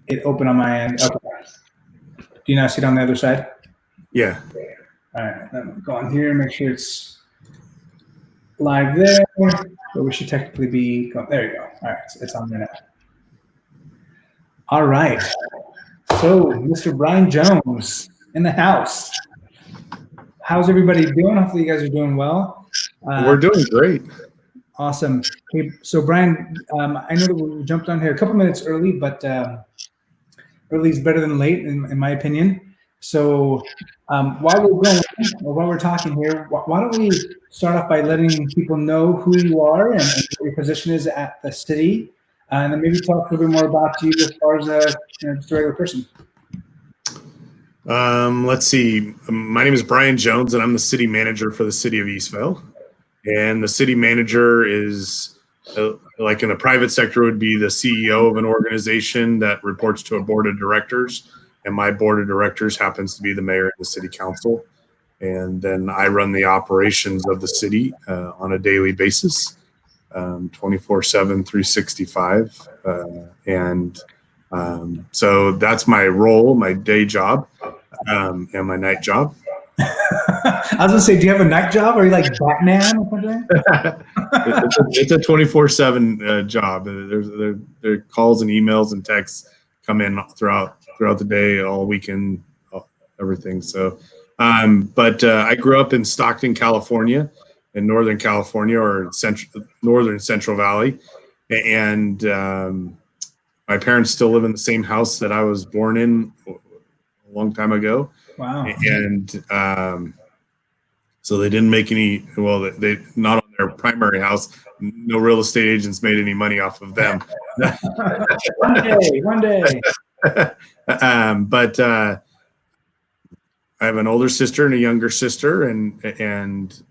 it open on my end. Okay. Do you now see it on the other side? Yeah. All right. Let me go on here and make sure it's live there. So we should technically be going. There you go. All right. It's on there now. All right. So, Mr. Bryan Jones in the house. How's everybody doing? Hopefully you guys are doing well. We're doing great. Awesome. Hey, so Bryan, I know that we jumped on here a couple minutes early, but early is better than late, in my opinion. So while we're talking here, why don't we start off by letting people know who you are and what your position is at the city, and then maybe talk a little bit more about you as far as just a regular person. Let's see. My name is Bryan Jones, and I'm the city manager for the city of Eastvale. And the city manager is, like in the private sector, would be the CEO of an organization that reports to a board of directors. And my board of directors happens to be the mayor and the city council. And then I run the operations of the city on a daily basis, 24/7, 365. So that's my role, my day job, and my night job. I was gonna say, do you have a night job? Are you like Batman or something? It's a 24/7 job. There calls and emails and texts come in throughout the day, all weekend, everything. So, but I grew up in Stockton, California, in Northern California, or Northern Central Valley, and my parents still live in the same house that I was born in a long time ago. Wow. And so they didn't make any, well, they not on their primary house. No real estate agents made any money off of them. One day. But I have an older sister and a younger sister, and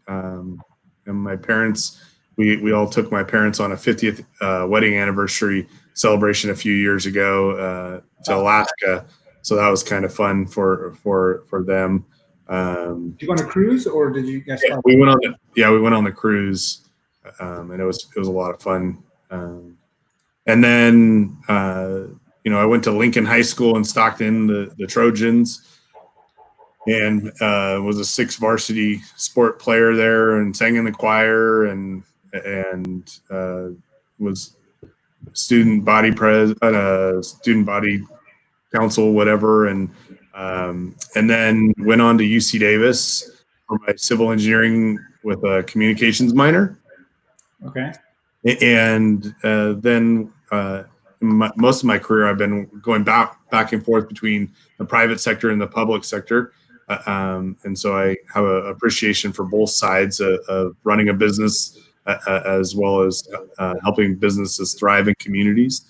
my parents, we all took my parents on a 50th wedding anniversary celebration a few years ago to Alaska. So that was kind of fun for them. Did you go on a cruise, or did you guys? Yeah, we went on the cruise, and it was a lot of fun. And then I went to Lincoln High School in Stockton, the Trojans, and was a 6 varsity sport player there, and sang in the choir, and was student body council, whatever, and then went on to UC Davis for my civil engineering with a communications minor. Okay. And then most of my career, I've been going back and forth between the private sector and the public sector. And so I have an appreciation for both sides of running a business as well as helping businesses thrive in communities.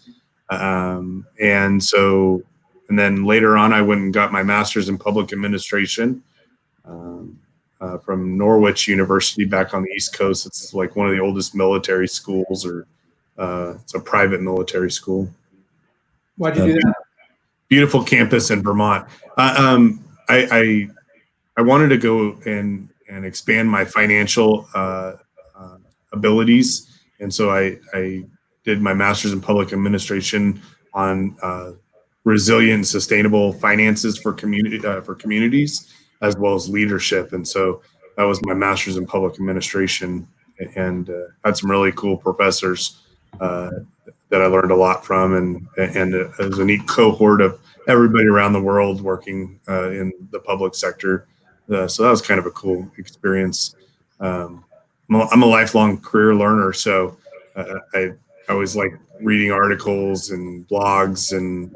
And then later on, I went and got my master's in public administration from Norwich University back on the East Coast. It's like one of the oldest military schools, or it's a private military school. Why'd you do that? Beautiful campus in Vermont. I wanted to go and expand my financial abilities, and so I did my master's in public administration on resilient, sustainable finances for communities, as well as leadership. And so that was my master's in public administration, and had some really cool professors that I learned a lot from, and it was a neat cohort of everybody around the world working in the public sector. So that was kind of a cool experience. I'm a lifelong career learner, so I always like reading articles and blogs and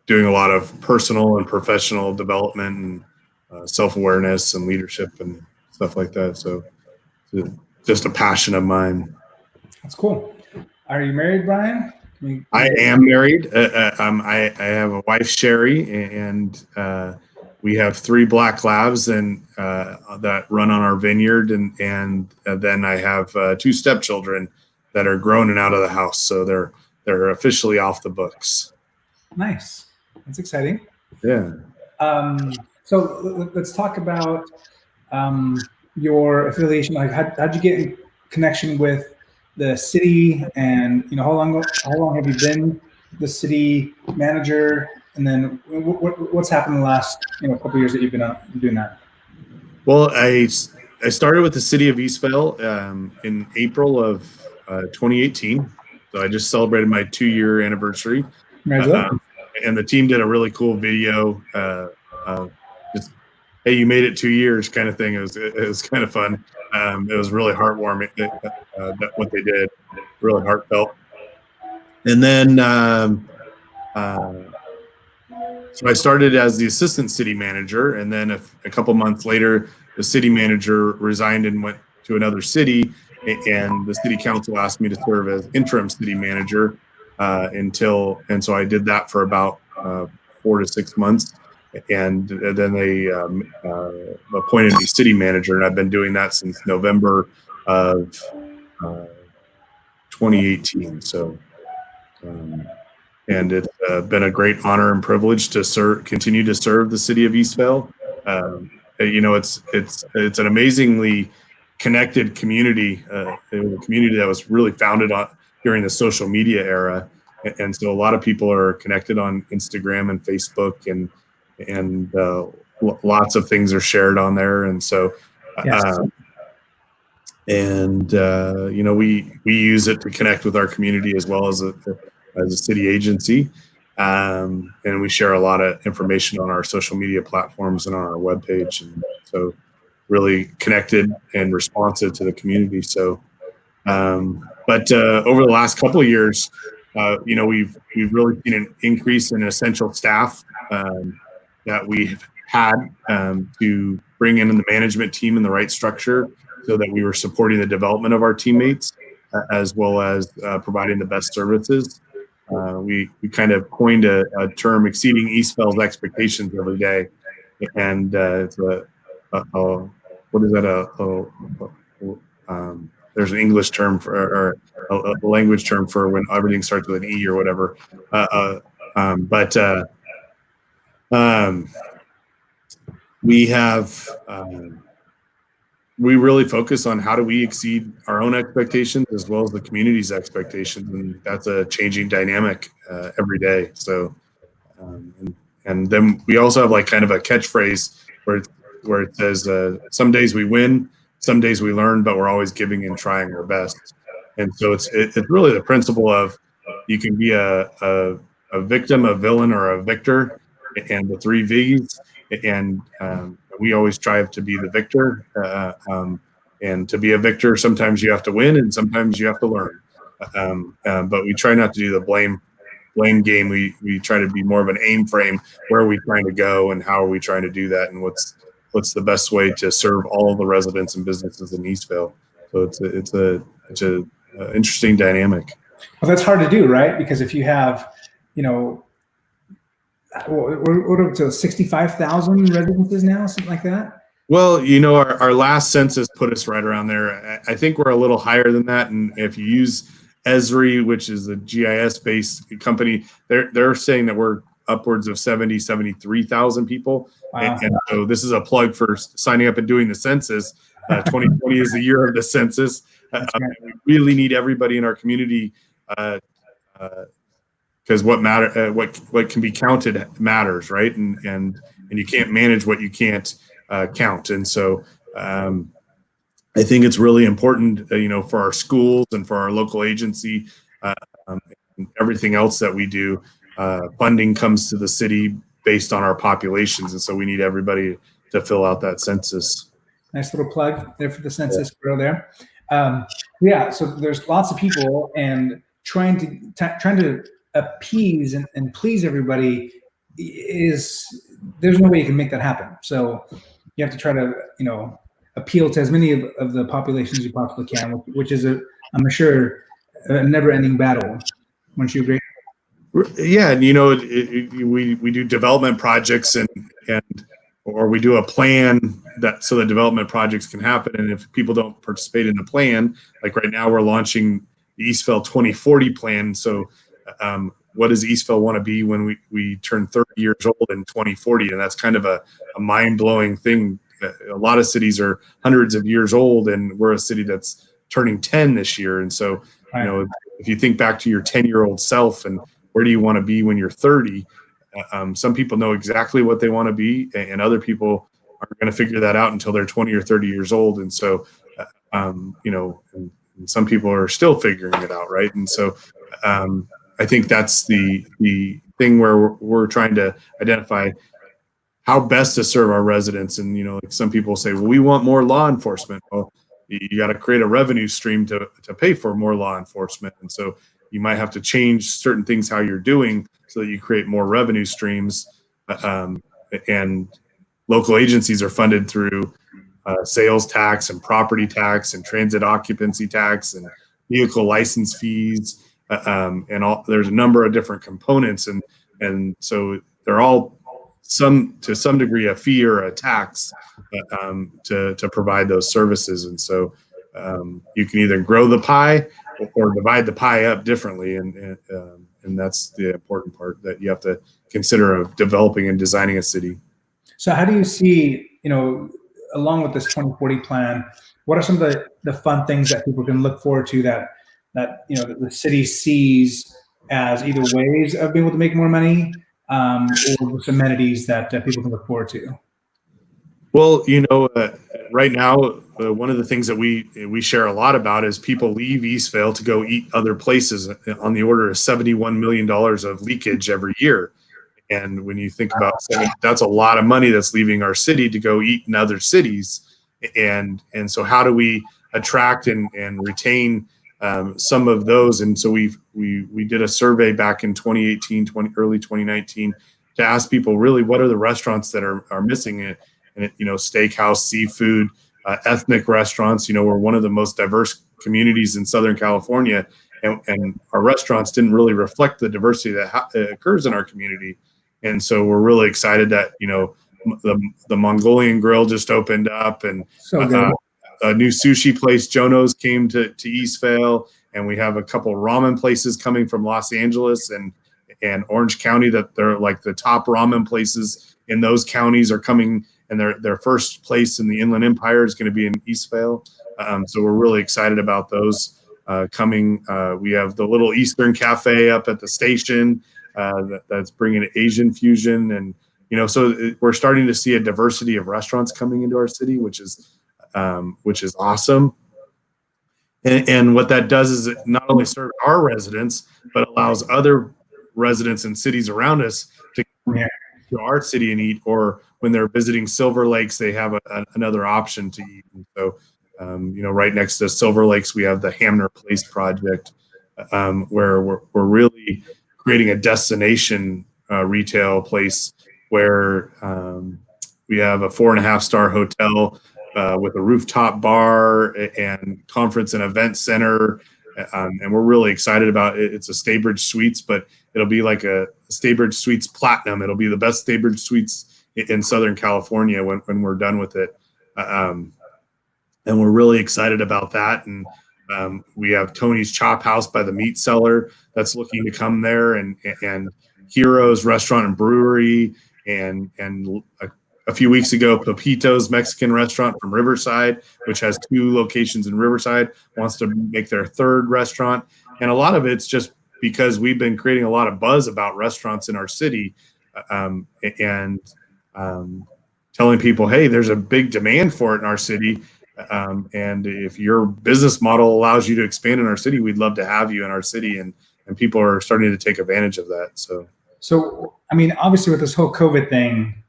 doing a lot of personal and professional development and self-awareness and leadership and stuff like that. So it's just a passion of mine. That's cool. Are you married, Bryan? I am married. I have a wife, Sherry, and we have 3 black labs and that run on our vineyard, and then I have 2 stepchildren that are grown and out of the house, so they're officially off the books. Nice. That's exciting. Yeah. So let's talk about your affiliation. Like, how'd you get in connection with the city, and how long have you been the city manager, and then what's happened in the last couple of years that you've been doing that? Well, I started with the city of Eastvale in April of 2018. So I just celebrated my 2-year anniversary. Congratulations. And the team did a really cool video. Just, hey, you made it 2 years kind of thing. It was kind of fun. It was really heartwarming what they did, really heartfelt. And then so I started as the assistant city manager, and then a couple months later, the city manager resigned and went to another city, and the city council asked me to serve as interim city manager and so I did that for about 4 to 6 months, and then they appointed me city manager, and I've been doing that since November of 2018. So. And it's been a great honor and privilege to continue to serve the city of Eastvale. It's an amazingly connected community, a community that was really founded during the social media era, and so a lot of people are connected on Instagram and Facebook, and lots of things are shared on there, and so. Yes. We use it to connect with our community as well as a city agency, and we share a lot of information on our social media platforms and on our webpage, and so really connected and responsive to the community. So, but over the last couple of years, we've really seen an increase in essential staff that we've had to bring in the management team in the right structure, so that we were supporting the development of our teammates as well as providing the best services. We kind of coined a term, exceeding Eastvale's expectations every day, and it's what is that? There's an English term or a language term for when everything starts with an E or whatever. We have. We really focus on how do we exceed our own expectations as well as the community's expectations, and that's a changing dynamic every day. So, and then we also have like kind of a catchphrase where it says, "Some days we win, some days we learn, but we're always giving and trying our best." And so it's really the principle of you can be a victim, a villain, or a victor, and the 3 V's, and we always strive to be the victor, and to be a victor, sometimes you have to win and sometimes you have to learn, but we try not to do the blame game. We try to be more of an aim frame. Where are we trying to go, and how are we trying to do that, and what's the best way to serve all of the residents and businesses in Eastvale. So it's a interesting dynamic. Well, that's hard to do, right? Because if you have, we're up to 65,000 residences now, something like that. Well, our last census put us right around there. I think we're a little higher than that. And if you use Esri, which is a GIS-based company, they're saying that we're upwards of 73,000 people. Wow. And so this is a plug for signing up and doing the census. 2020 is the year of the census. We really need everybody in our community, because what can be counted matters, right? And you can't manage what you can't count. And so I think it's really important, for our schools and for our local agency, and everything else that we do. Funding comes to the city based on our populations, and so we need everybody to fill out that census. Nice little plug there for the census bureau there. Yeah, so there's lots of people, and trying to appease and please everybody there's no way you can make that happen. So you have to try to appeal to as many of the populations as you possibly can, which is I'm sure a never-ending battle. Wouldn't you agree? Yeah, and we do development projects or we do a plan so that development projects can happen. And if people don't participate in the plan, like right now we're launching the Eastvale 2040 plan. So what does Eastvale want to be when we turn 30 years old in 2040? And that's kind of a mind-blowing thing. A lot of cities are hundreds of years old, and we're a city that's turning 10 this year. And so, Right. if you think back to your 10-year-old self and where do you want to be when you're 30, some people know exactly what they want to be, and other people aren't going to figure that out until they're 20 or 30 years old. And so, and some people are still figuring it out, right? And so, I think that's the thing where we're trying to identify how best to serve our residents. And like some people say, well, we want more law enforcement. Well, you got to create a revenue stream to pay for more law enforcement. And so you might have to change certain things how you're doing so that you create more revenue streams. And local agencies are funded through sales tax and property tax and transit occupancy tax and vehicle license fees, and all. There's a number of different components, and so they're all to some degree a fee or a tax to provide those services. And so you can either grow the pie or divide the pie up differently, and that's the important part that you have to consider of developing and designing a city. So how do you see, along with this 2040 plan, what are some of the fun things that people can look forward to that the city sees as either ways of being able to make more money, or just amenities that people can look forward to? Well, right now, one of the things that we share a lot about is people leave Eastvale to go eat other places on the order of $71 million of leakage every year. And when you think about that's a lot of money that's leaving our city to go eat in other cities. And so how do we attract and retain some of those? And so we did a survey back in 2018, early 2019 to ask people really what are the restaurants that are missing it. And steakhouse, seafood, ethnic restaurants. We're one of the most diverse communities in Southern California, and our restaurants didn't really reflect the diversity that occurs in our community. And so we're really excited that the Mongolian Grill just opened up, and So good. a new sushi place, Jono's, came to Eastvale, and we have a couple ramen places coming from Los Angeles and Orange County that they're like the top ramen places in those counties are coming. And their first place in the Inland Empire is going to be in Eastvale. So we're really excited about those coming. We have the little Eastern Cafe up at the station that's bringing Asian fusion. And, so we're starting to see a diversity of restaurants coming into our city, which is awesome. And what that does is it not only serves our residents, but allows other residents and cities around us to come to our city and eat, or when they're visiting Silver Lakes, they have another option to eat. And so, right next to Silver Lakes, we have the Hamner Place project, where we're really creating a destination retail place where we have a 4.5-star hotel with a rooftop bar and conference and event center. And we're really excited about it. It's a Staybridge Suites, but it'll be like a Staybridge Suites Platinum. It'll be the best Staybridge Suites in Southern California when we're done with it. And we're really excited about that. And we have Tony's Chop House by the Meat Cellar that's looking to come there, and Heroes Restaurant and Brewery, and a few weeks ago, Pepito's Mexican Restaurant from Riverside, which has 2 locations in Riverside, wants to make their 3rd restaurant. And a lot of it's just because we've been creating a lot of buzz about restaurants in our city, and telling people, hey, there's a big demand for it in our city. And if your business model allows you to expand in our city, we'd love to have you in our city. And people are starting to take advantage of that. So, I mean, obviously with this whole COVID thing,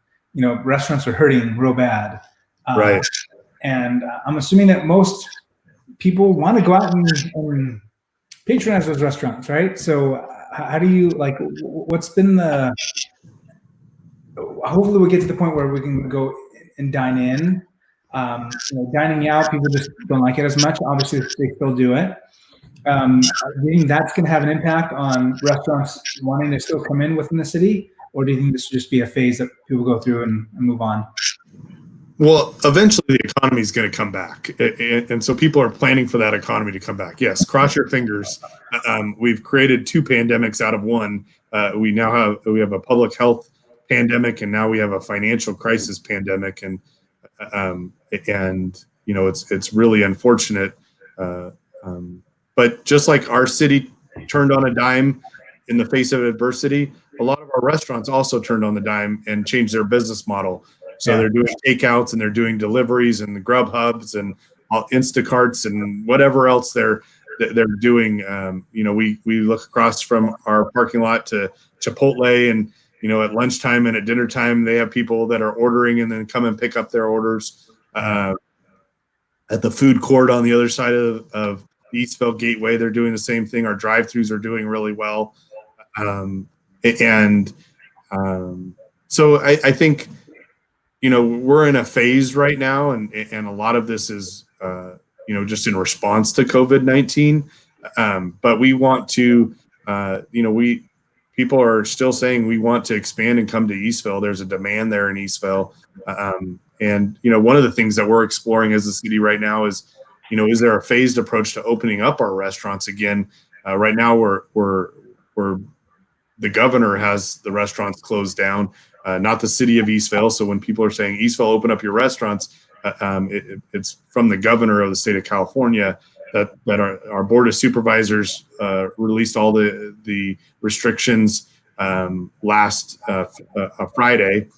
restaurants are hurting real bad. Right. And I'm assuming that most people want to go out and patronize those restaurants, right? So how do you, what's been hopefully we'll get to the point where we can go and dine in. Dining out, people just don't like it as much. Obviously, they still do it. Do you think that's going to have an impact on restaurants wanting to still come in within the city? Or do you think this will just be a phase that people go through and move on? Well, eventually the economy is going to come back. And so people are planning for that economy to come back. Yes, cross your fingers. We've created 2 pandemics out of one. We have a public health pandemic, and now we have a financial crisis pandemic. And it's really unfortunate uh, but just like our city turned on a dime in the face of adversity, a lot of our restaurants also turned on the dime and changed their business model. So they're doing takeouts and they're doing deliveries and the Grub Hubs and Instacarts and whatever else they're doing. We look across from our parking lot to Chipotle, and at lunchtime and at dinner time they have people that are ordering and then come and pick up their orders. At the food court on the other side of the Eastvale Gateway, they're doing the same thing. Our drive-throughs are doing really well. So I think, we're in a phase right now, and a lot of this is, just in response to COVID-19. But we want to, people are still saying we want to expand and come to Eastvale. There's a demand there in Eastvale. And one of the things that we're exploring as a city right now is, is there a phased approach to opening up our restaurants again? Right now, we're the governor has the restaurants closed down, not the city of Eastvale. So when people are saying Eastvale, open up your restaurants, it's from the governor of the state of California that our board of supervisors released all the restrictions last Friday.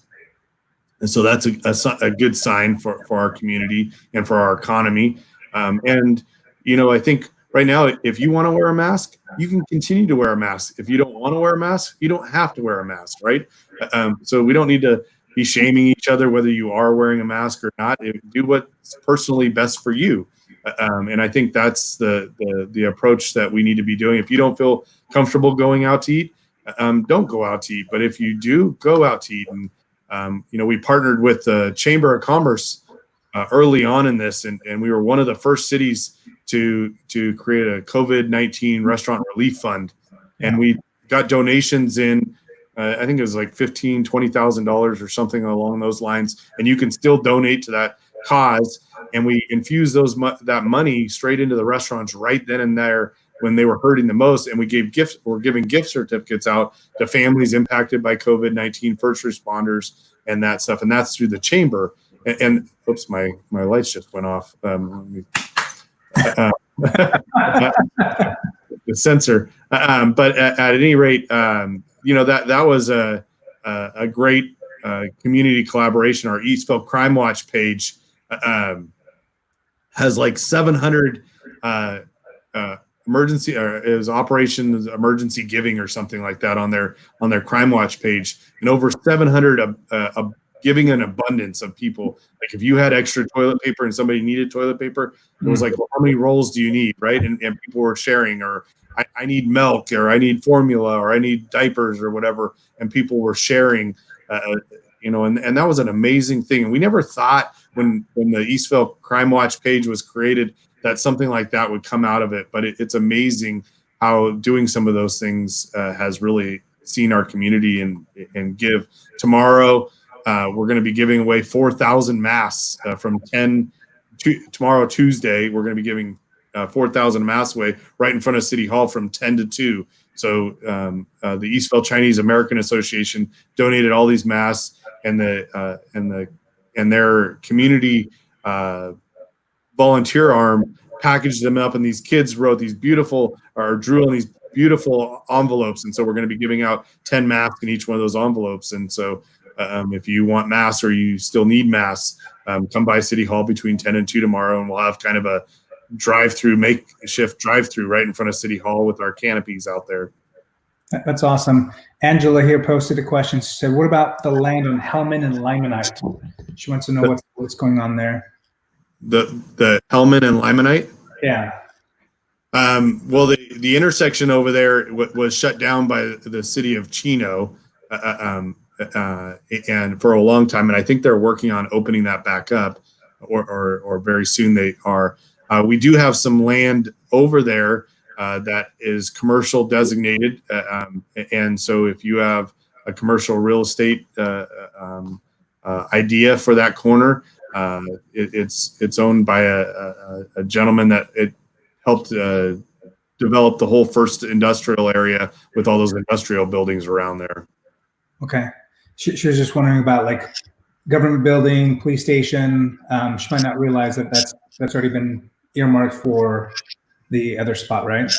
And so that's a good sign for our community and for our economy. I think right now, if you want to wear a mask, you can continue to wear a mask. If you don't want to wear a mask, you don't have to wear a mask, right? So we don't need to be shaming each other whether you are wearing a mask or not. Do what's personally best for you. And I think that's the approach that we need to be doing. If you don't feel comfortable going out to eat, don't go out to eat. But if you do, go out to eat. And we partnered with the Chamber of Commerce early on in this, and we were one of the first cities to create a COVID-19 restaurant relief fund. And we got donations in, I think it was like $15,000, $20,000 or something along those lines. And you can still donate to that cause. And we infused that money straight into the restaurants right then and there when they were hurting the most. And we're giving gift certificates out to families impacted by COVID-19, first responders, and that stuff. And that's through the chamber. And oops, my lights just went off. The sensor. But at any rate, that was a great community collaboration. Our Eastvale Crime Watch page has like 700 emergency, or it was Operation Emergency Giving or something like that on their Crime Watch page, and over 700 giving an abundance of people. Like if you had extra toilet paper and somebody needed toilet paper, it was like, well, how many rolls do you need, right? And people were sharing, or I need milk, or I need formula, or I need diapers, or whatever, and people were sharing. And that was an amazing thing. And we never thought when the Eastvale Crime Watch page was created that something like that would come out of it. But it's amazing how doing some of those things has really seen our community and give. Tomorrow, we're going to be giving away 4,000 masks from 10 to tomorrow, Tuesday. We're going to be giving 4,000 masks away right in front of City Hall from 10 to 2. So the Eastvale Chinese American Association donated all these masks, and their community volunteer arm packaged them up, and these kids drew on these beautiful envelopes. And so we're going to be giving out 10 masks in each one of those envelopes. And so if you want masks or you still need masks, come by City Hall between 10 and 2 tomorrow, and we'll have kind of a makeshift drive-through right in front of City Hall with our canopies out there. That's awesome. Angela here posted a question. She said, what about the land on Hellman and Limonite? She wants to know what's going on there. The Hellman and Limonite? Yeah. Well, the intersection over there was shut down by the city of Chino, and for a long time. And I think they're working on opening that back up, or very soon they are. We do have some land over there that is commercial designated. And so if you have a commercial real estate idea for that corner, it's owned by a gentleman that it helped develop the whole first industrial area with all those industrial buildings around there. Okay. She was just wondering about like government building, police station. She might not realize that that's already been earmarked for the other spot, right?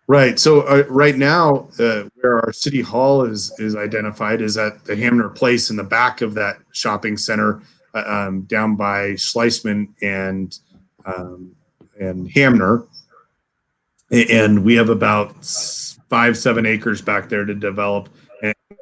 Right. So right now, where our city hall is identified is at the Hamner Place in the back of that shopping center, down by Schleisman and Hamner, and we have about 5-7 acres back there to develop, and we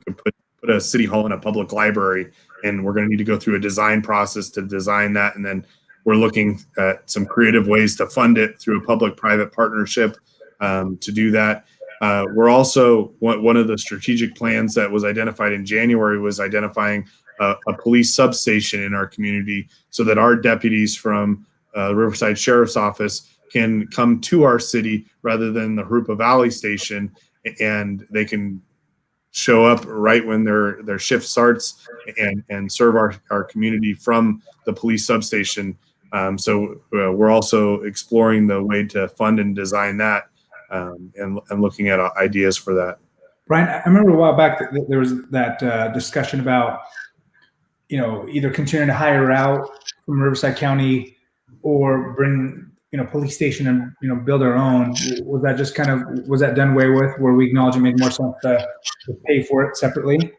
can put a city hall in a public library, and we're going to need to go through a design process to design that, and then we're looking at some creative ways to fund it through a public-private partnership. To do that, we're also one of the strategic plans that was identified in January was identifying a police substation in our community so that our deputies from the Riverside Sheriff's Office can come to our city rather than the Harupa Valley Station, and they can show up right when their shift starts and serve our community from the police substation. So we're also exploring the way to fund and design that, and looking at ideas for that. Bryan, I remember a while back that there was that discussion about, either continuing to hire out from Riverside County or bring, police station and, build our own. Was that just was that done away with, where we acknowledge it made more sense to pay for it separately?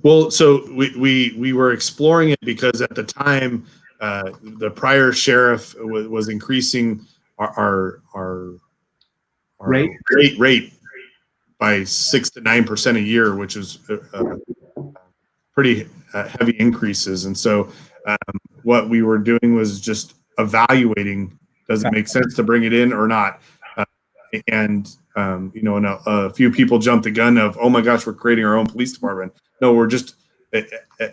Well, so we were exploring it because at the time, the prior sheriff was increasing our Rate? rate by 6 to 9% a year, which is pretty heavy increases. And so what we were doing was just evaluating, does it make sense to bring it in or not? And a few people jumped the gun of, oh my gosh, we're creating our own police department. No, we're just,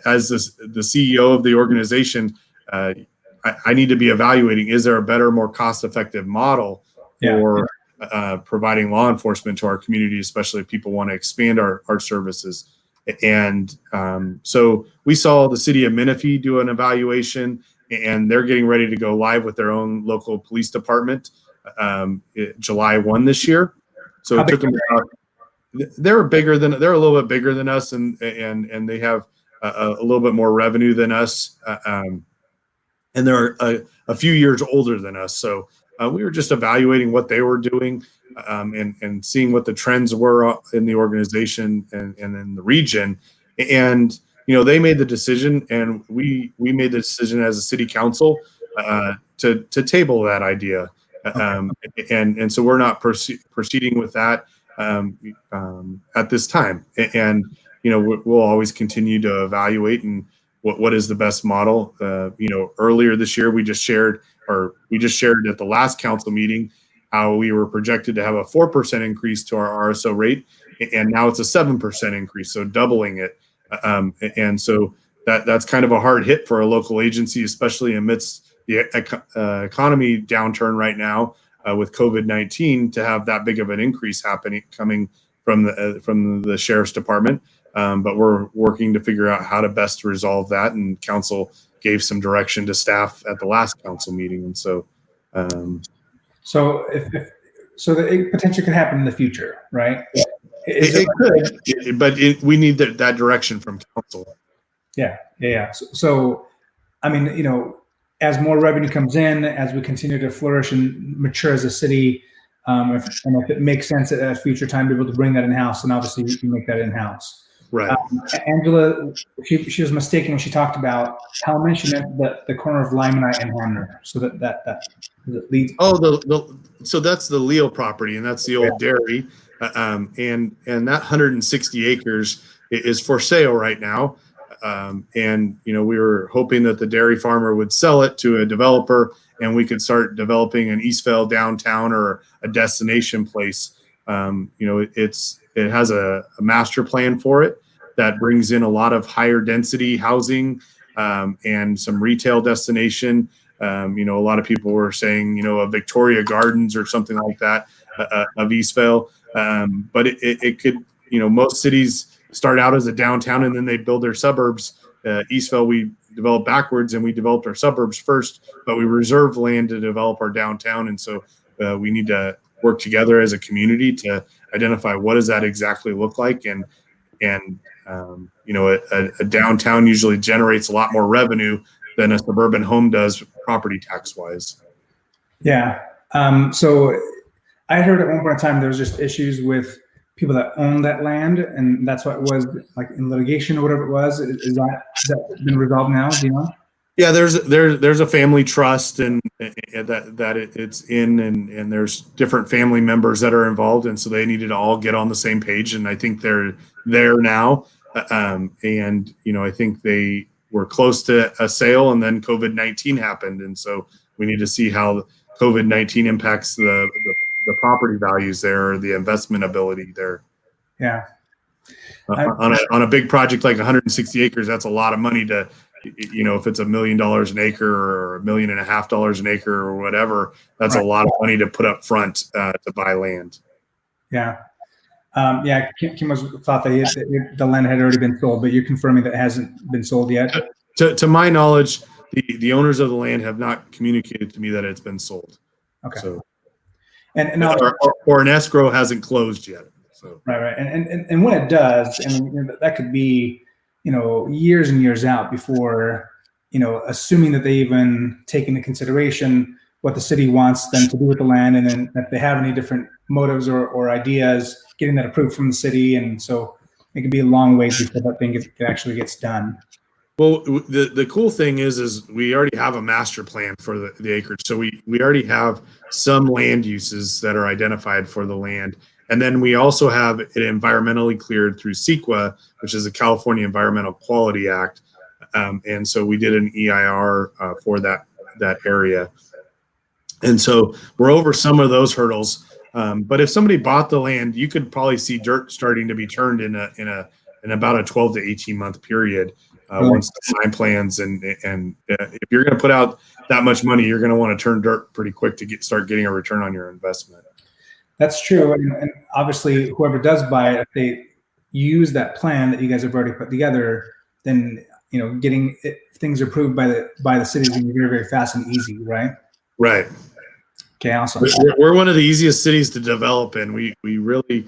as the CEO of the organization, I need to be evaluating, is there a better, more cost-effective model for providing law enforcement to our community, especially if people want to expand our services. And so we saw the city of Menifee do an evaluation, and they're getting ready to go live with their own local police department July 1 this year. So it took them about, they're a little bit bigger than us, and they have a little bit more revenue than us, and they're a few years older than us. So we were just evaluating what they were doing, and seeing what the trends were in the organization and in the region. And they made the decision, and we made the decision as a city council to table that idea. And so we're not proceeding with that at this time. And we'll always continue to evaluate and what is the best model. Earlier this year we just shared at the last council meeting how we were projected to have a 4% increase to our RSO rate, and now it's a 7% increase, so doubling it. And so that's kind of a hard hit for a local agency, especially amidst the economy downturn right now with COVID-19, to have that big of an increase coming from the sheriff's department. But we're working to figure out how to best resolve that, and council gave some direction to staff at the last council meeting. And so so that it potentially could happen in the future, right? It could, but we need that direction from council. Yeah. So I mean, as more revenue comes in, as we continue to flourish and mature as a city, if it makes sense at a future time to be able to bring that in-house, then obviously we can make that in-house. Right. Angela, she was mistaken when she talked about Hellman. She meant the corner of Limonite and Hamner. So that leads. Oh, so that's the Leo property, and that's the old dairy, and that 160 acres is for sale right now. And we were hoping that the dairy farmer would sell it to a developer, and we could start developing an Eastvale downtown or a destination place. It has a master plan for it that brings in a lot of higher density housing, and some retail destination. A lot of people were saying, a Victoria Gardens or something like that of Eastvale. But it could, most cities start out as a downtown and then they build their suburbs. Eastvale, we developed backwards, and we developed our suburbs first, but we reserved land to develop our downtown. And so we need to work together as a community to identify what does that exactly look like. And a downtown usually generates a lot more revenue than a suburban home does property tax wise. Yeah. So I heard at one point in time there was just issues with people that own that land, and that's what it was like in litigation or whatever it was. Is that been resolved now? Do you know? Yeah, there's a family trust and it's in, and there's different family members that are involved, and so they needed to all get on the same page, and I think they're there now. And I think they were close to a sale, and then COVID-19 happened, and so we need to see how COVID-19 impacts the property values there, or the investment ability there. Yeah. I, On a big project like 160 acres, that's a lot of money to, if it's $1 million an acre or $1.5 million an acre or whatever, that's right. a lot of money to put up front to buy land. Yeah. Yeah. Kim was thought that the land had already been sold, but you're confirming that it hasn't been sold yet. To my knowledge, the owners of the land have not communicated to me that it's been sold. Okay. So, and or an escrow hasn't closed yet. So right. And when it does, and that could be, years and years out before, assuming that they even take into consideration what the city wants them to do with the land, and then if they have any different motives or ideas, getting that approved from the city, and so it could be a long ways before that thing it actually gets done. well, the cool thing is we already have a master plan for the acreage. So we already have some land uses that are identified for the land. And then we also have it environmentally cleared through CEQA, which is the California Environmental Quality Act. And so we did an EIR for that area. And so we're over some of those hurdles. But if somebody bought the land, you could probably see dirt starting to be turned in about a 12 to 18 month period. Once the sign plans and if you're going to put out that much money, you're going to want to turn dirt pretty quick to start getting a return on your investment. That's true, and obviously, whoever does buy it, if they use that plan that you guys have already put together, then getting things approved by the city is going to be very, very fast and easy, right? Right. Okay, awesome. We're one of the easiest cities to develop in. We really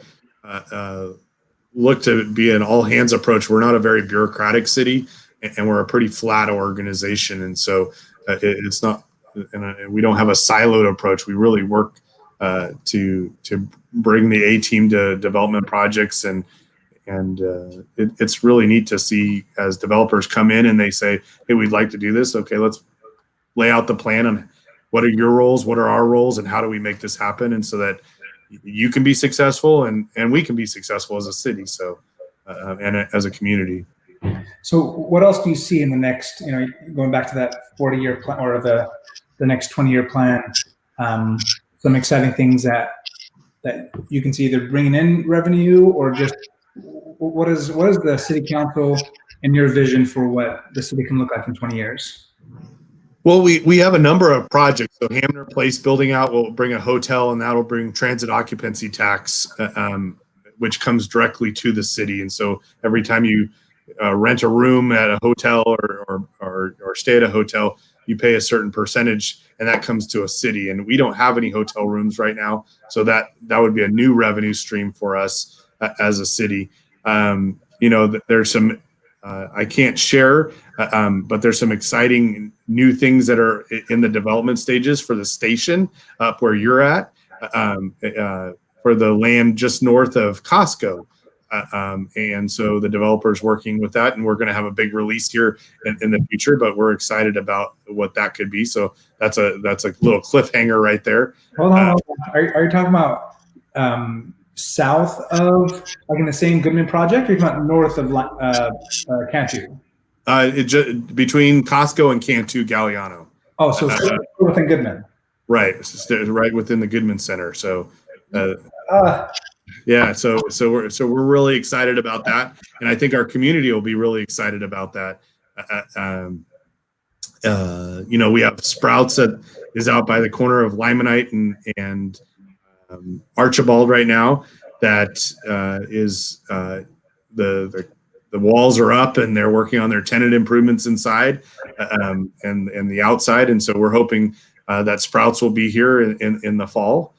look to be an all hands approach. We're not a very bureaucratic city, and we're a pretty flat organization. And so it's not, and we don't have a siloed approach. We really work to bring the A team to development projects, and it's really neat to see as developers come in and they say, "Hey, we'd like to do this. Okay, let's lay out the plan on what are your roles, what are our roles, and how do we make this happen?" And so that you can be successful and we can be successful as a city, so and as a community. So what else do you see in the next, going back to that 40-year plan or the next 20-year plan, some exciting things that you can see either bringing in revenue or just what is the city council and your vision for what the city can look like in 20 years? Well, we have a number of projects. So Hamner Place building out will bring a hotel, and that'll bring transit occupancy tax, which comes directly to the city. And so every time you rent a room at a hotel or stay at a hotel, you pay a certain percentage, and that comes to a city. And we don't have any hotel rooms right now, so that would be a new revenue stream for us as a city. There's some I can't share, but there's some exciting new things that are in the development stages for the station up where you're at, for the land just north of Costco. And so the developer's working with that, and we're going to have a big release here in the future, but we're excited about what that could be. So that's a little cliffhanger right there. Hold on. Are you talking about south of, like in the same Goodman project, or are you talking about north of Cantu? Between Costco and Cantu Galliano. Oh, so within Goodman. Right. It's right within the Goodman Center. So yeah, so we're really excited about that, and I think our community will be really excited about that. We have Sprouts that is out by the corner of Limonite and Archibald right now. That is the walls are up, and they're working on their tenant improvements inside and the outside, and so we're hoping that Sprouts will be here in the fall.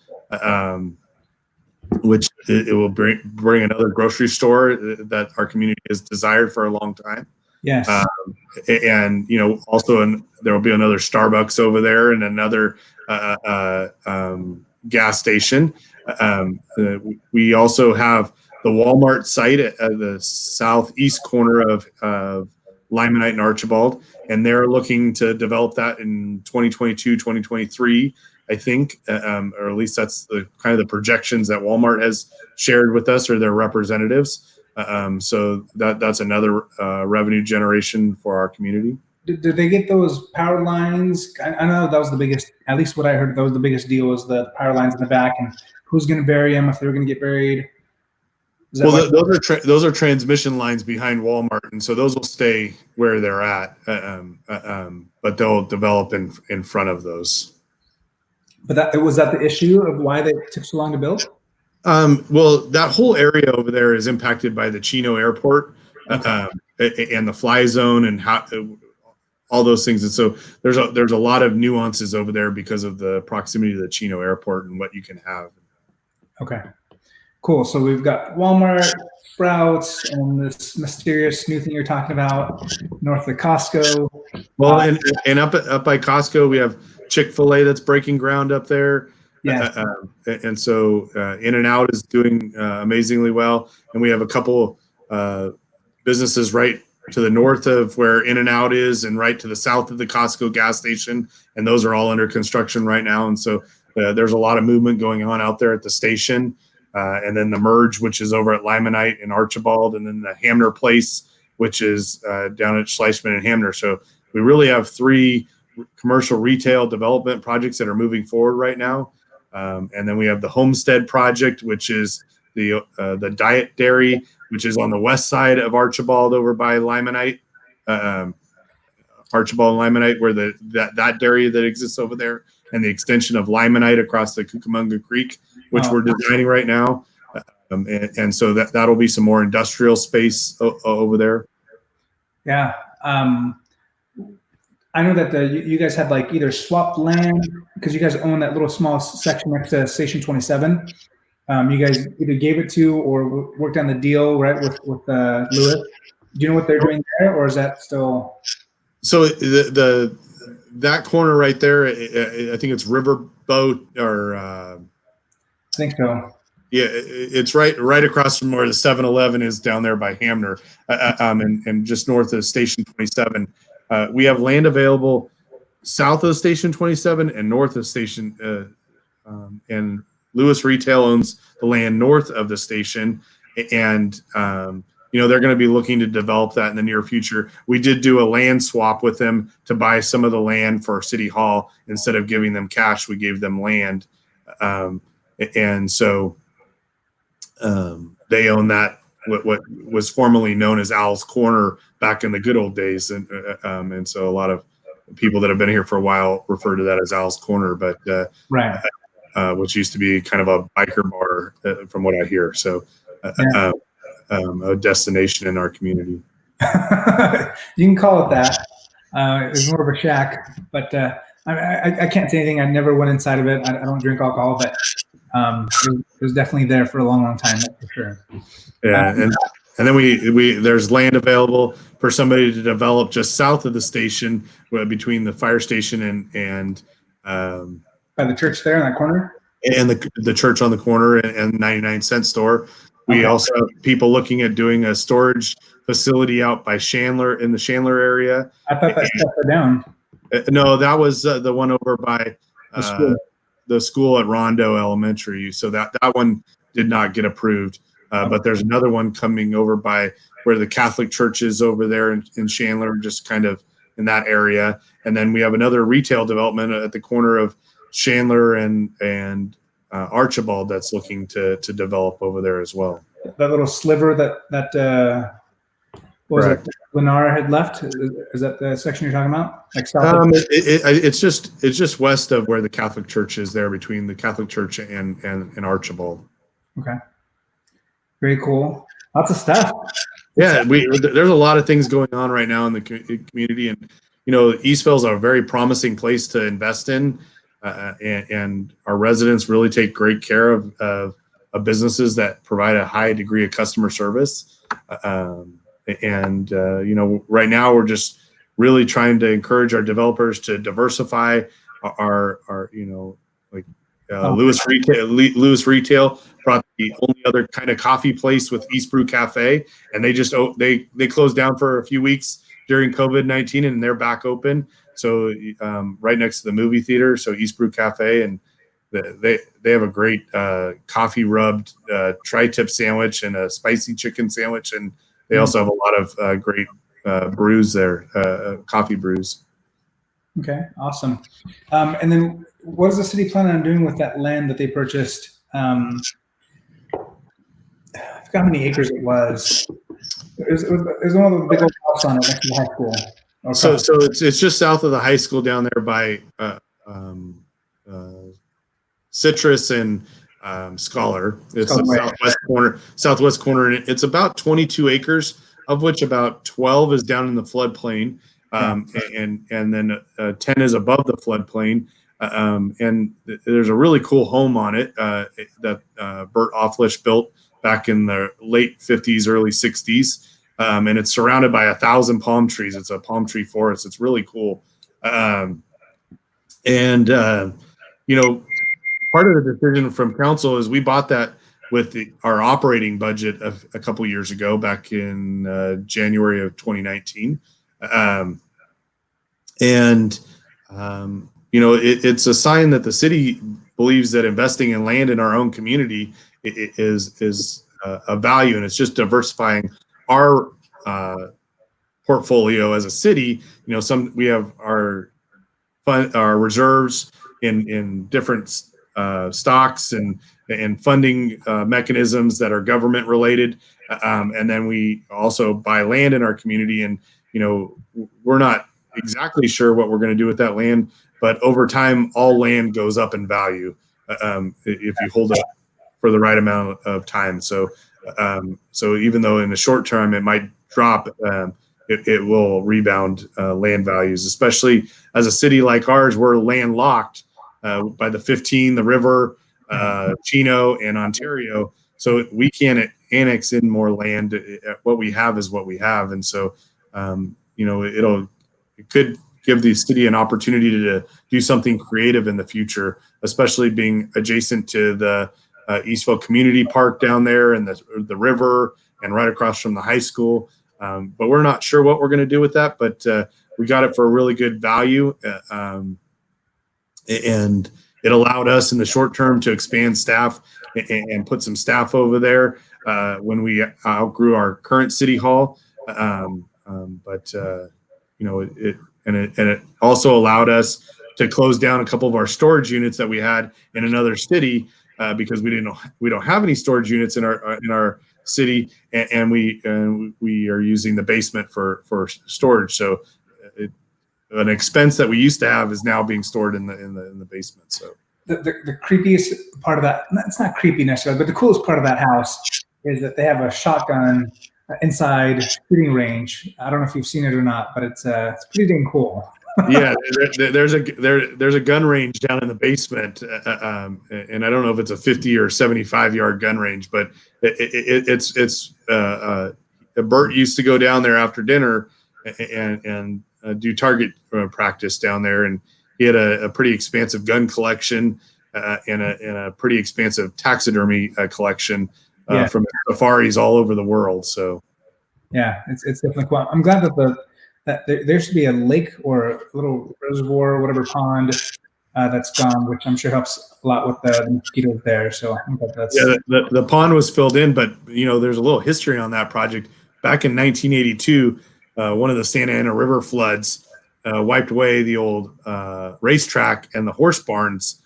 Which it will bring another grocery store that our community has desired for a long time. Yes. And also there will be another Starbucks over there and another gas station. We also have the Walmart site at the southeast corner of Limonite and Archibald, and they're looking to develop that in 2022, 2023, I think, or at least that's the kind of the projections that Walmart has shared with us or their representatives. So that's another revenue generation for our community. Did they get those power lines? I know that was the biggest, at least what I heard, that was the biggest deal, was the power lines in the back and who's going to bury them, if they were going to get buried. Well, those are transmission lines behind Walmart, and so those will stay where they're at, but they'll develop in front of those. But was that the issue of why they took so long to build? Well, that whole area over there is impacted by the Chino Airport, Okay. And the fly zone and all those things. And so there's a lot of nuances over there because of the proximity to the Chino Airport and what you can have. Okay. Cool. So we've got Walmart, Sprouts, and this mysterious new thing you're talking about north of Costco. Well, and up by Costco, we have Chick-fil-A that's breaking ground up there. Yes. And so In-N-Out is doing amazingly well. And we have a couple businesses right to the north of where In-N-Out is and right to the south of the Costco gas station. And those are all under construction right now. And so there's a lot of movement going on out there at the station. And then the Merge, which is over at Limonite and Archibald, and then the Hamner Place, which is down at Schleichman and Hamner. So we really have 3 commercial retail development projects that are moving forward right now. And then we have the Homestead project, which is the Diet Dairy, which is on the west side of Archibald over by Limonite, Archibald and Limonite, where that dairy that exists over there, and the extension of Limonite across the Cucamonga Creek, which we're designing right now. And so that'll be some more industrial space over there. Yeah. I know that you guys had like either swapped land because you guys own that little small section next to Station 27. You guys either gave it to or worked on the deal, right, with Lewis. Do you know what they're doing there, or is that still? So that corner right there, I think it's Riverboat or. I think so. Yeah, it's right across from where the 7-Eleven is down there by Hamner, and just north of Station 27. We have land available south of Station 27 and north of Station, and Lewis Retail owns the land north of the station, and they're going to be looking to develop that in the near future. We did do a land swap with them to buy some of the land for City Hall. Instead of giving them cash, we gave them land, and so they own that what was formerly known as Owl's Corner back in the good old days, and so a lot of people that have been here for a while refer to that as Owl's Corner, but right. Which used to be kind of a biker bar, from what I hear. So a destination in our community. You can call it that. It's more of a shack, but I can't say anything. I never went inside of it. I don't drink alcohol, but it was definitely there for a long, long time, that's for sure. Yeah, and then we there's land available for somebody to develop just south of the station, between the fire station and by the church there in that corner, and the church on the corner and 99-cent store. We also have people looking at doing a storage facility out by Chandler, in the Chandler area. I thought that shut down. No, that was the one over by the school at Rondo Elementary. So that one did not get approved. But there's another one coming over by where the Catholic church is over there in Chandler, just kind of in that area. And then we have another retail development at the corner of Chandler and Archibald that's looking to develop over there as well. That little sliver that what was it, Lennar had left? Is that the section you're talking about? Like south it's just west of where the Catholic church is, there between the Catholic church and Archibald. Okay. Very cool. Lots of stuff. Yeah, there's a lot of things going on right now in the community, and Eastvale is a very promising place to invest in, and our residents really take great care of businesses that provide a high degree of customer service. And right now we're just really trying to encourage our developers to diversify our like Lewis Retail brought the only other kind of coffee place with East Brew Cafe, and they closed down for a few weeks during COVID-19, and they're back open. So right next to the movie theater, so East Brew Cafe, and they have a great coffee rubbed tri-tip sandwich and a spicy chicken sandwich, and they also have a lot of great brews there, coffee brews. Okay, awesome. And then what is the city planning on doing with that land that they purchased? I forgot how many acres it was. It was one of the big old house on it next to the high school. So it's just south of the high school down there by Citrus and Scholar. It's the southwest corner, and it's about 22 acres, of which about 12 is down in the floodplain, and then 10 is above the floodplain. And there's a really cool home on it that Bert Offlish built back in the late 50s, early 60s. And it's surrounded by 1,000 palm trees. It's a palm tree forest. It's really cool. Part of the decision from council is we bought that with our operating budget of a couple years ago, back in January of 2019. It's a sign that the city believes that investing in land in our own community is a value, and it's just diversifying our portfolio as a city. We have our reserves in different stocks and funding mechanisms that are government related, and then we also buy land in our community, and we're not exactly sure what we're going to do with that land, but over time all land goes up in value if you hold it for the right amount of time. So even though in the short term it might drop, it will rebound land values, especially as a city like ours. We're landlocked by the 15, the river, Chino, and Ontario. So we can't annex in more land. What we have is what we have. And so, it could give the city an opportunity to do something creative in the future, especially being adjacent to the Eastvale Community Park down there and the river and right across from the high school. But we're not sure what we're going to do with that, but we got it for a really good value. And it allowed us in the short term to expand staff and put some staff over there when we outgrew our current city hall. It also allowed us to close down a couple of our storage units that we had in another city because we don't have any storage units in our city, and we are using the basement for storage. So an expense that we used to have is now being stored in the basement. So the creepiest part of that, it's not creepy necessarily, but the coolest part of that house is that they have a shotgun inside shooting range. I don't know if you've seen it or not, but it's pretty dang cool. Yeah, there's a gun range down in the basement, and I don't know if it's a 50 or 75-yard gun range, but it's Bert used to go down there after dinner and do target practice down there, and he had a pretty expansive gun collection and a pretty expansive taxidermy collection from safaris all over the world. So yeah, it's definitely cool. I'm glad that there should be a lake or a little reservoir or whatever pond that's gone, which I'm sure helps a lot with the mosquitoes there. So I think that's the pond was filled in, but there's a little history on that project. Back in 1982, one of the Santa Ana River floods wiped away the old racetrack and the horse barns.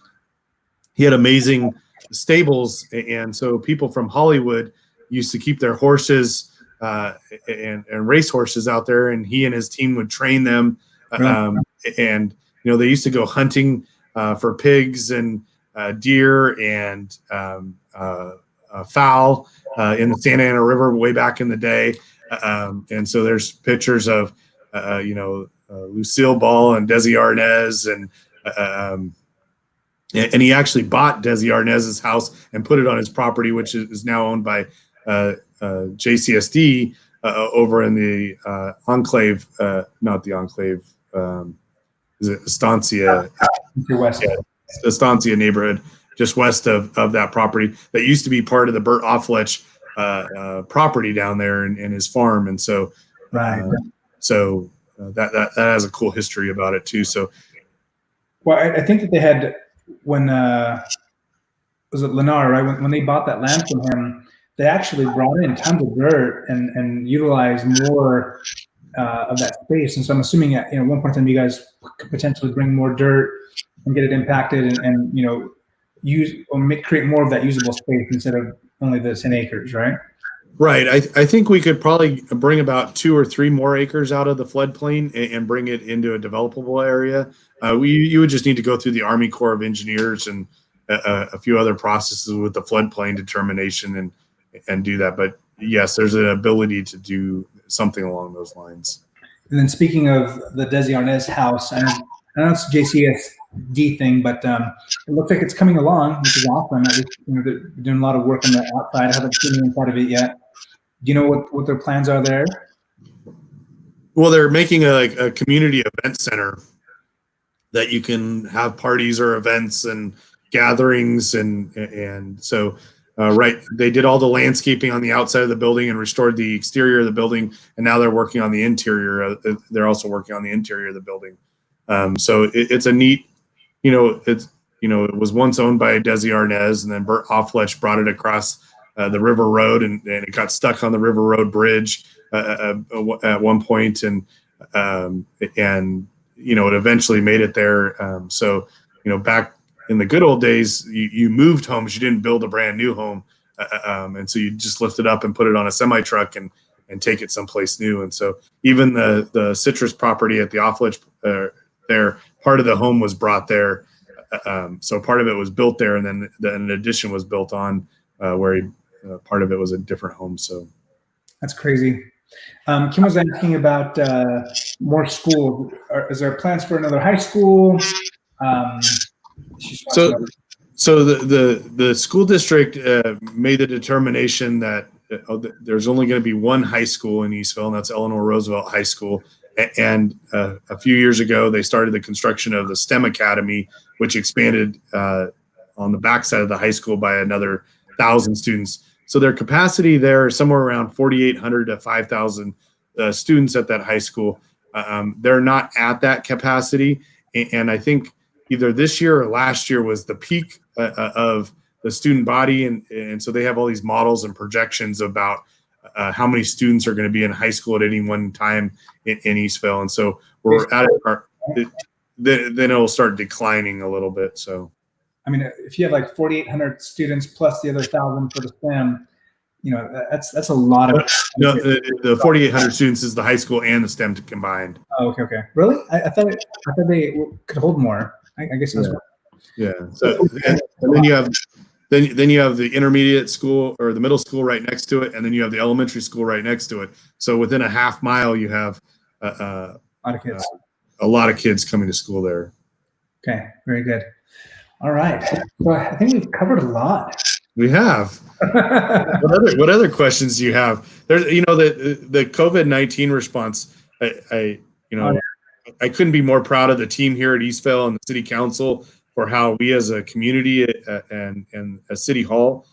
He had amazing stables, and so people from Hollywood used to keep their horses and race horses out there, and he and his team would train them. And they used to go hunting for pigs and deer and fowl in the Santa Ana River way back in the day. And so there's pictures of Lucille Ball and Desi Arnaz, and he actually bought Desi Arnaz's house and put it on his property, which is now owned by JCSD. over in the enclave, not the enclave, is it Estancia? West. Yeah, Estancia neighborhood, just west of that property that used to be part of the Bert Offlech property down there and his farm. And so, Right. that has a cool history about it too. So, well, I think that they had when was it Lennar, right? When they bought that land from him, they actually brought in tons of dirt and utilized more of that space. And so I'm assuming at one point in time, you guys could potentially bring more dirt and get it impacted and use or create more of that usable space instead of only the 10 acres, right? right. I think we could probably bring about 2 or 3 more acres out of the floodplain and bring it into a developable area. You would just need to go through the Army Corps of Engineers and a few other processes with the floodplain determination and do that. But yes, there's an ability to do something along those lines. And then speaking of the Desi Arnaz house, I know it's a JCSD thing, but it looks like it's coming along, which is awesome. At least, they're doing a lot of work on the outside. I haven't seen any part of it yet. Do you know what their plans are there? Well, they're making a community event center that you can have parties or events and gatherings and so right, they did all the landscaping on the outside of the building and restored the exterior of the building, and now they're working on the interior. They're also working on the interior of the building. So it's a neat, it was once owned by Desi Arnaz, and then Bert Offlech brought it across the River Road, and it got stuck on the River Road Bridge at one point, and it eventually made it there. So back in the good old days, you moved homes, you didn't build a brand new home, and so you just lift it up and put it on a semi truck and take it someplace new. And so even the citrus property at the Offlech there, part of the home was brought there. So part of it was built there, and then an addition was built on where part of it was a different home. So that's crazy. Kim was asking about more schools. Is there plans for another high school? So the school district made the determination that there's only going to be one high school in Eastvale, and that's Eleanor Roosevelt High School. And a few years ago, they started the construction of the STEM Academy, which expanded on the backside of the high school by another 1,000 students. So their capacity there is somewhere around 4,800 to 5,000 students at that high school. They're not at that capacity, and I think either this year or last year was the peak of the student body, and so they have all these models and projections about how many students are going to be in high school at any one time in Eastvale, and so we're at it. Then it'll start declining a little bit. So, I mean, if you have like 4,800 students plus the other 1,000 for the STEM, that's a lot of. No, the 4,800 students is the high school and the STEM combined. Oh, okay. Really? I thought they could hold more. I guess. Yeah. So and then you have the intermediate school or the middle school right next to it, and then you have the elementary school right next to it. So within a half mile, you have a lot of kids. A lot of kids coming to school there. Okay, very good. All right. So I think we've covered a lot. We have. What other questions do you have? There's, the COVID-19 response. I couldn't be more proud of the team here at Eastvale and the City Council for how we, as a community and a City Hall,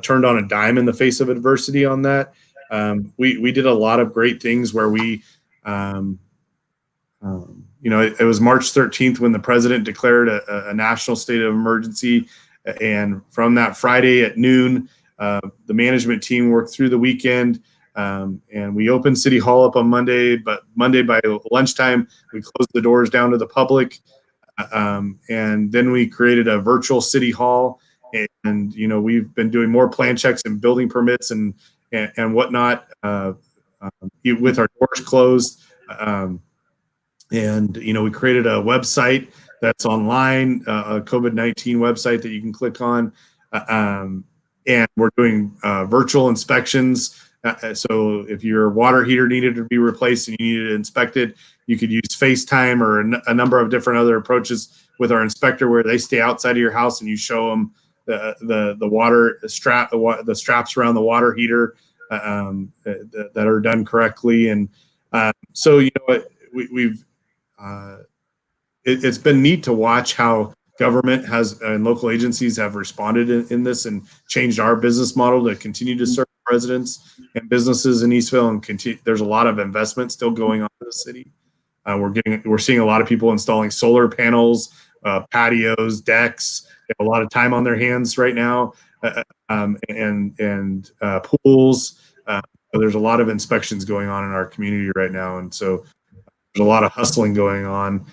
turned on a dime in the face of adversity on that. We did a lot of great things where we. It was March 13th when the president declared a national state of emergency. And from that Friday at noon, the management team worked through the weekend, and we opened City Hall up on Monday. But Monday by lunchtime, we closed the doors down to the public. And then we created a virtual City Hall. And, we've been doing more plan checks and building permits and whatnot with our doors closed. And we created a website that's online, a COVID-19 website that you can click on. And we're doing virtual inspections. So if your water heater needed to be replaced and you needed it inspected, you could use FaceTime or a number of different other approaches with our inspector, where they stay outside of your house and you show them the water strap, the straps around the water heater. that are done correctly. And so, we've it's been neat to watch how government has and local agencies have responded in this and changed our business model to continue to serve residents and businesses in Eastvale. And continue, there's a lot of investment still going on in the city. We're seeing a lot of people installing solar panels, patios, decks. They have a lot of time on their hands right now, and pools. There's a lot of inspections going on in our community right now, and so there's a lot of hustling going on.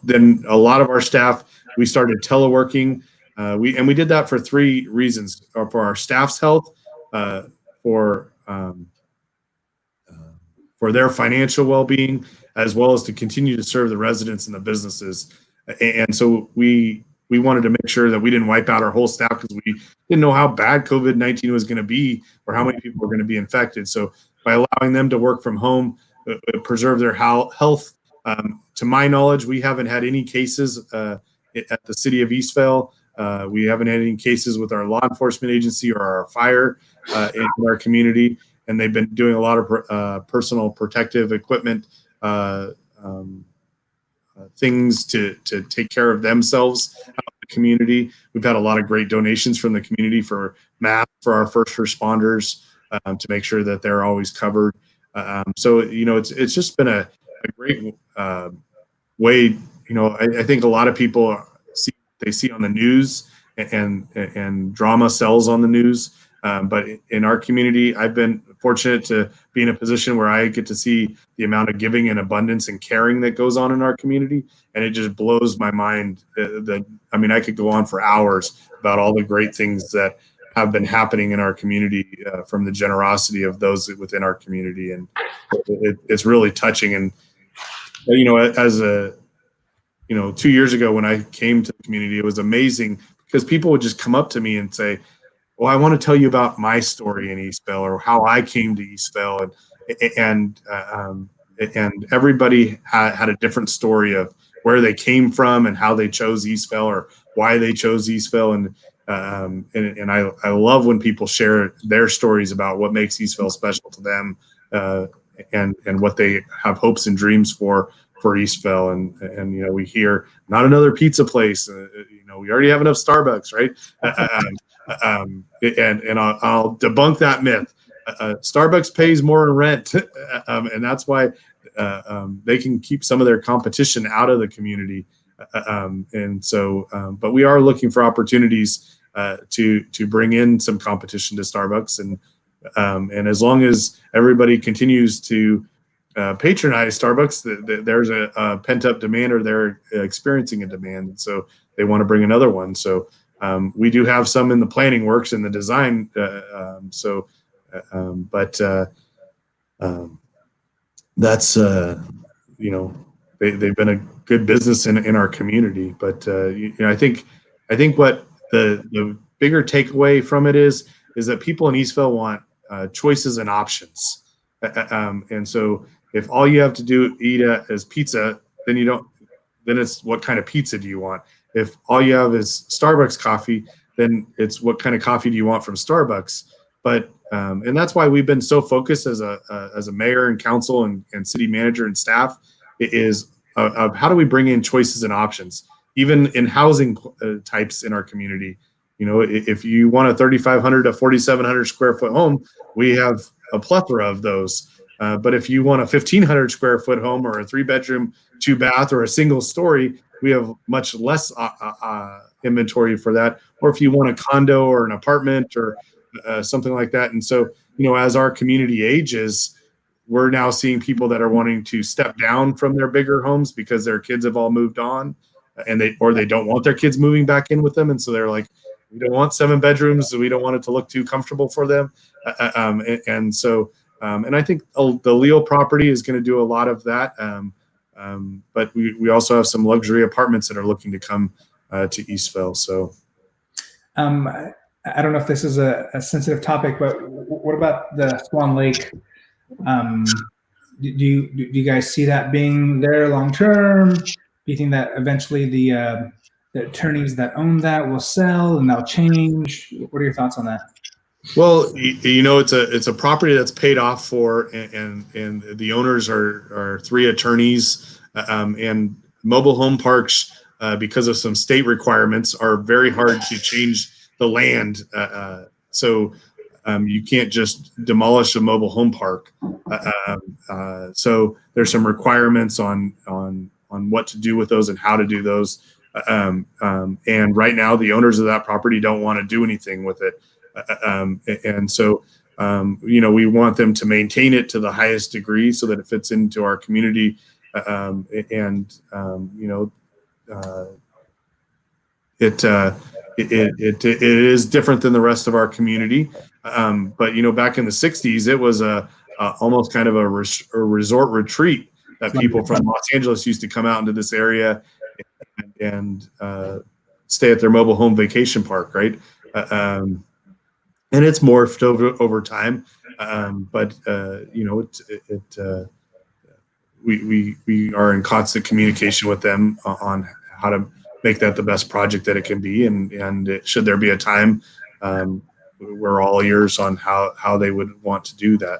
Then a lot of our staff, we started teleworking. We did that for three reasons: for our staff's health, for their financial well-being, as well as to continue to serve the residents and the businesses. And so we wanted to make sure that we didn't wipe out our whole staff, because we didn't know how bad COVID-19 was going to be or how many people were going to be infected. So by allowing them to work from home, preserve their health. To my knowledge, we haven't had any cases at the city of Eastvale. We haven't had any cases with our law enforcement agency or our fire in our community. And they've been doing a lot of personal protective equipment things to take care of themselves out in the community. We've had a lot of great donations from the community for masks for our first responders to make sure that they're always covered. So it's just been a great way. I think a lot of people see on the news, and drama sells on the news. But in our community, I've been fortunate to be in a position where I get to see the amount of giving and abundance and caring that goes on in our community. And it just blows my mind I could go on for hours about all the great things that have been happening in our community from the generosity of those within our community. And it's really touching. And, as 2 years ago when I came to the community, it was amazing because people would just come up to me and say, well, I want to tell you about my story in Eastvale, or how I came to Eastvale, and everybody had a different story of where they came from and how they chose Eastvale, or why they chose Eastvale, and I love when people share their stories about what makes Eastvale special to them, and what they have hopes and dreams for Eastvale, and we hear not another pizza place, we already have enough Starbucks, right? And I'll debunk that myth. Starbucks pays more in rent, and that's why they can keep some of their competition out of the community. But we are looking for opportunities to bring in some competition to Starbucks, and as long as everybody continues to patronize Starbucks, there's a pent-up demand, or they're experiencing a demand, and so they want to bring another one. So we do have some in the planning works and the design. That's they've been a good business in our community. But I think what the bigger takeaway from it is that people in Eastvale want choices and options. And so if all you have to do eat is pizza, then it's what kind of pizza do you want? If all you have is Starbucks coffee, then it's what kind of coffee do you want from Starbucks? But and that's why we've been so focused as a mayor and council and city manager and staff is of how do we bring in choices and options, even in housing types in our community. If you want a 3,500 to 4,700 square foot home, we have a plethora of those. But if you want a 1,500 square foot home, or a 3-bedroom, 2-bath, or a single story, we have much less inventory for that. Or if you want a condo or an apartment or something like that. And so, as our community ages, we're now seeing people that are wanting to step down from their bigger homes because their kids have all moved on, and they don't want their kids moving back in with them. And so they're like, we don't want 7 bedrooms. So we don't want it to look too comfortable for them. And I think the Leo property is going to do a lot of that. But we also have some luxury apartments that are looking to come to Eastvale. So, I don't know if this is a sensitive topic, but what about the Swan Lake? Do you guys see that being there long term? Do you think that eventually the attorneys that own that will sell and they'll change? What are your thoughts on that? Well, it's a property that's paid off for, and the owners are three attorneys, and mobile home parks, because of some state requirements, are very hard to change the land. So you can't just demolish a mobile home park. So there's some requirements on what to do with those and how to do those. And right now, the owners of that property don't want to do anything with it. And so, we want them to maintain it to the highest degree so that it fits into our community. And, uh, it, it is different than the rest of our community. But, back in the 60s, it was almost kind of a resort retreat that people from Los Angeles used to come out into this area and stay at their mobile home vacation park, right? And it's morphed over time. But we are in constant communication with them on how to make that the best project that it can be, and should there be a time, we're all ears on how they would want to do that.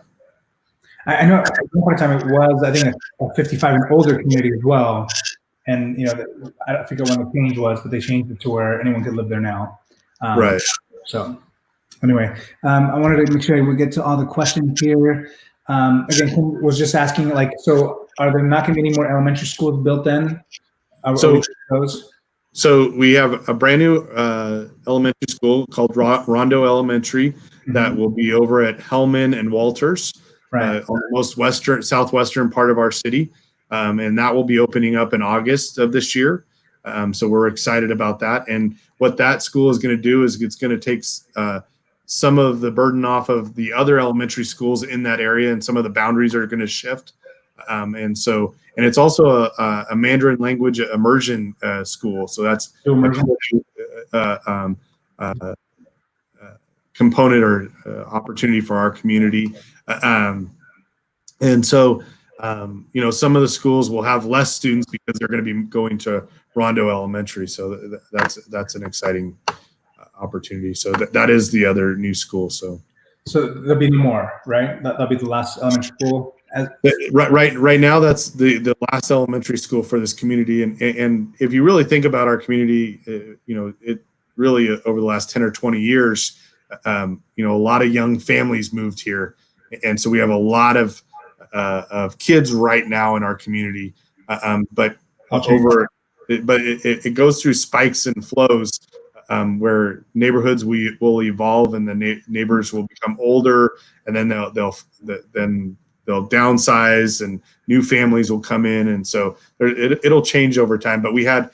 I know at one point in time it was, I think, a 55 and older community as well. And, I forget when the change was, but they changed it to where anyone could live there now. Right. So anyway, I wanted to make sure we get to all the questions here. Again, Kim was just asking, so are there not going to be any more elementary schools built then? So we have a brand new elementary school called Rondo Elementary that will be over at Hellman and Walters, right, on the most southwestern part of our city. And that will be opening up in August of this year. So we're excited about that. And what that school is going to do is it's going to take some of the burden off of the other elementary schools in that area, and some of the boundaries are going to shift. And it's also a Mandarin language immersion school. So that's a component or opportunity for our community. And so, some of the schools will have less students because they're going to be going to Rondo Elementary. So that's an exciting opportunity. So that is the other new school. So there'll be more, right? That'll be the last elementary school. Right now, that's the last elementary school for this community. And if you really think about our community, it really over the last 10 or 20 years, a lot of young families moved here. And so we have a lot of kids right now in our community. But it goes through spikes and flows, where neighborhoods will evolve, and the neighbors will become older, and then they'll downsize, and new families will come in, and so it'll change over time. But we had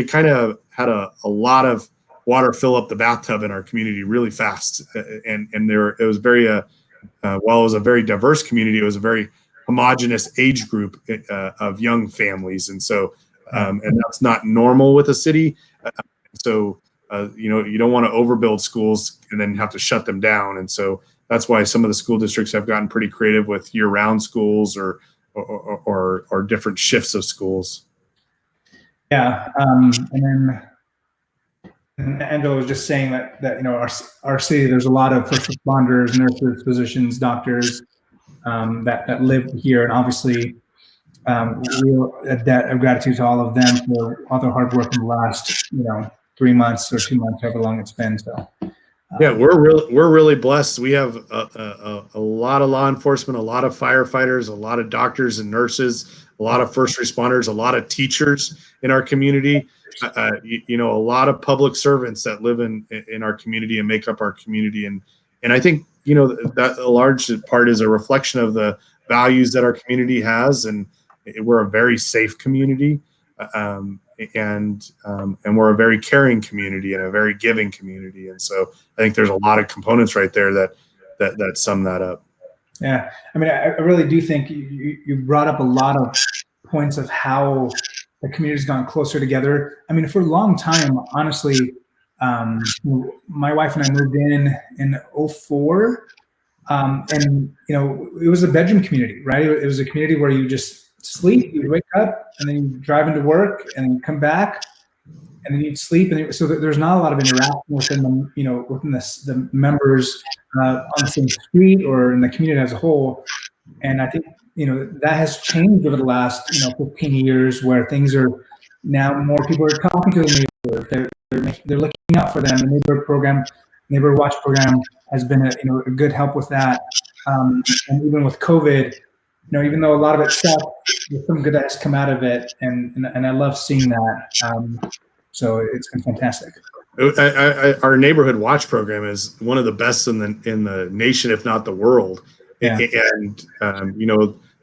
kind of had a lot of water fill up the bathtub in our community really fast, and it was very while it was a very diverse community, it was a very homogenous age group of young families, and so and that's not normal with a city. So you don't want to overbuild schools and then have to shut them down, and so that's why some of the school districts have gotten pretty creative with year-round schools or different shifts of schools. Yeah, and then Angela was just saying that our city, there's a lot of first responders, nurses, physicians, doctors that live here, and obviously a debt of gratitude to all of them for all their hard work in the last 3 months or 2 months, however long it's been. So. Yeah, we're really blessed. We have a lot of law enforcement, a lot of firefighters, a lot of doctors and nurses, a lot of first responders, a lot of teachers in our community. A lot of public servants that live in our community and make up our community. And I think that a large part is a reflection of the values that our community has, and we're a very safe community. And we're a very caring community and a very giving community, and so I think there's a lot of components right there that sum that up. Yeah, I mean, I really do think you brought up a lot of points of how the community's gone closer together. I mean, for a long time, honestly, my wife and I moved in 2004, and it was a bedroom community, right? It was a community where you just sleep, you wake up, and then you drive into work and come back, and they need sleep, and so there's not a lot of interaction within the within the members on the same street or in the community as a whole. And I think that has changed over the last 15 years, where things are now more people are talking to the neighbor. They're looking out for them. The neighbor program, neighbor watch program, has been a good help with that. And even with COVID, even though a lot of it sucks, there's some good that has come out of it, and I love seeing that. So it's been fantastic. Our neighborhood watch program is one of the best in the nation, if not the world. Yeah. And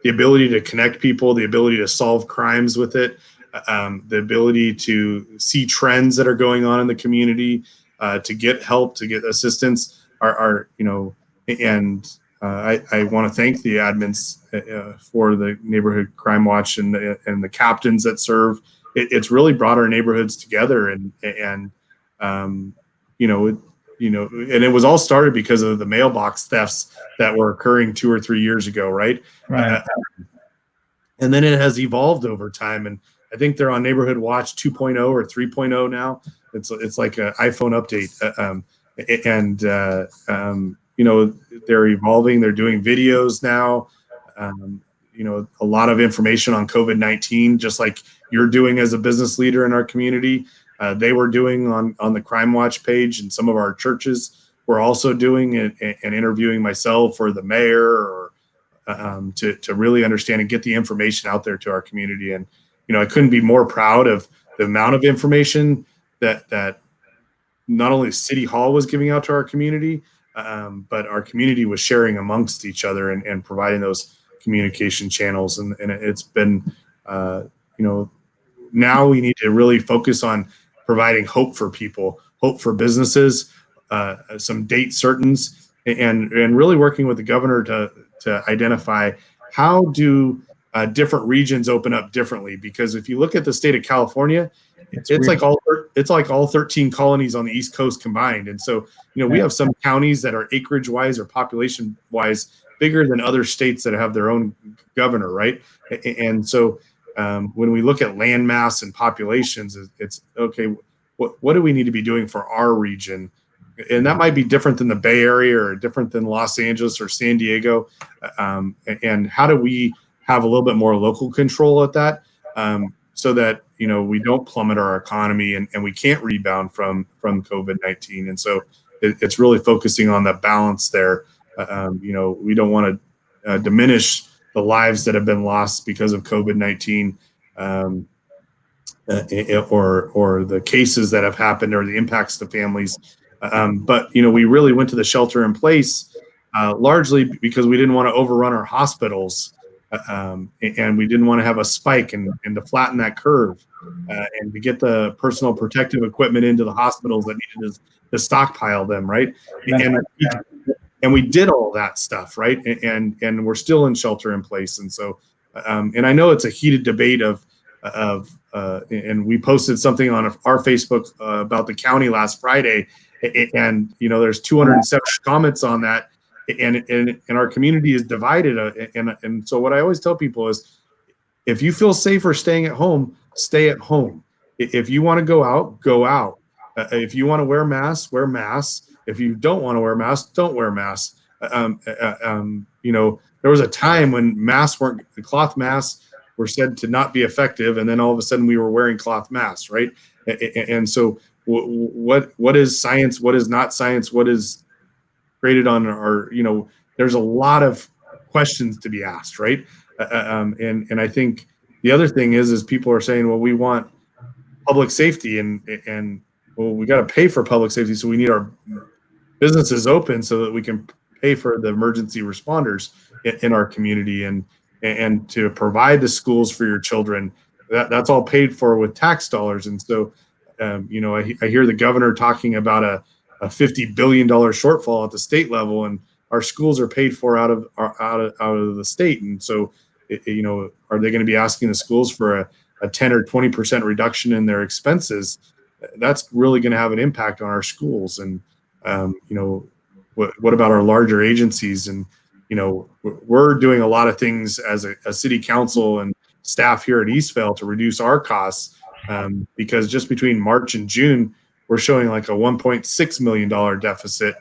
the ability to connect people, the ability to solve crimes with it, the ability to see trends that are going on in the community, to get help, to get assistance, I want to thank the admins for the neighborhood crime watch and the captains that serve. It's really brought our neighborhoods together, and it was all started because of the mailbox thefts that were occurring 2 or 3 years ago, right? Right. And then it has evolved over time, and I think they're on Neighborhood Watch 2.0 or 3.0 now. It's like an iPhone update, they're evolving. They're doing videos now. A lot of information on COVID-19, just like you're doing as a business leader in our community. They were doing on the Crime Watch page, and some of our churches were also doing it and interviewing myself or the mayor, or to really understand and get the information out there to our community. And I couldn't be more proud of the amount of information that not only City Hall was giving out to our community, but our community was sharing amongst each other and providing those communication channels. And it's been, now we need to really focus on providing hope for people, hope for businesses, some date certains, and really working with the governor to identify how do different regions open up differently. Because if you look at the state of California, it's like all 13 colonies on the East Coast combined. And so, we have some counties that are acreage wise or population wise bigger than other states that have their own governor, right? And so when we look at land mass and populations, it's okay, what do we need to be doing for our region? And that might be different than the Bay Area or different than Los Angeles or San Diego. And how do we have a little bit more local control at that, so that we don't plummet our economy and we can't rebound from COVID-19. And so it's really focusing on the balance there. We don't want to diminish the lives that have been lost because of COVID-19, or the cases that have happened or the impacts to families. But we really went to the shelter in place largely because we didn't want to overrun our hospitals, and we didn't want to have a spike and to flatten that curve, and to get the personal protective equipment into the hospitals that needed to stockpile them, right? And we did all that stuff, right? And we're still in shelter in place. And so, and I know it's a heated debate and we posted something on our Facebook about the county last Friday, and there's 270 comments on that, and our community is divided. And so what I always tell people is, if you feel safer staying at home, stay at home. If you want to go out, go out. If you want to wear masks, wear masks. If you don't want to wear masks, don't wear masks. There was a time when cloth masks were said to not be effective, and then all of a sudden we were wearing cloth masks, right? And so what is science? What is not science? What is created on our, there's a lot of questions to be asked, right? And I think the other thing is people are saying, well, we want public safety, and well, we got to pay for public safety, so we need our businesses open so that we can pay for the emergency responders in our community, and to provide the schools for your children. That's all paid for with tax dollars. And so, I hear the governor talking about a $50 billion shortfall at the state level, and our schools are paid for out of the state. And so, are they going to be asking the schools for a 10 or 20% reduction in their expenses? That's really going to have an impact on our schools. And what about our larger agencies? And we're doing a lot of things as a city council and staff here at Eastvale to reduce our costs. because just between March and June, we're showing like a $1.6 million deficit.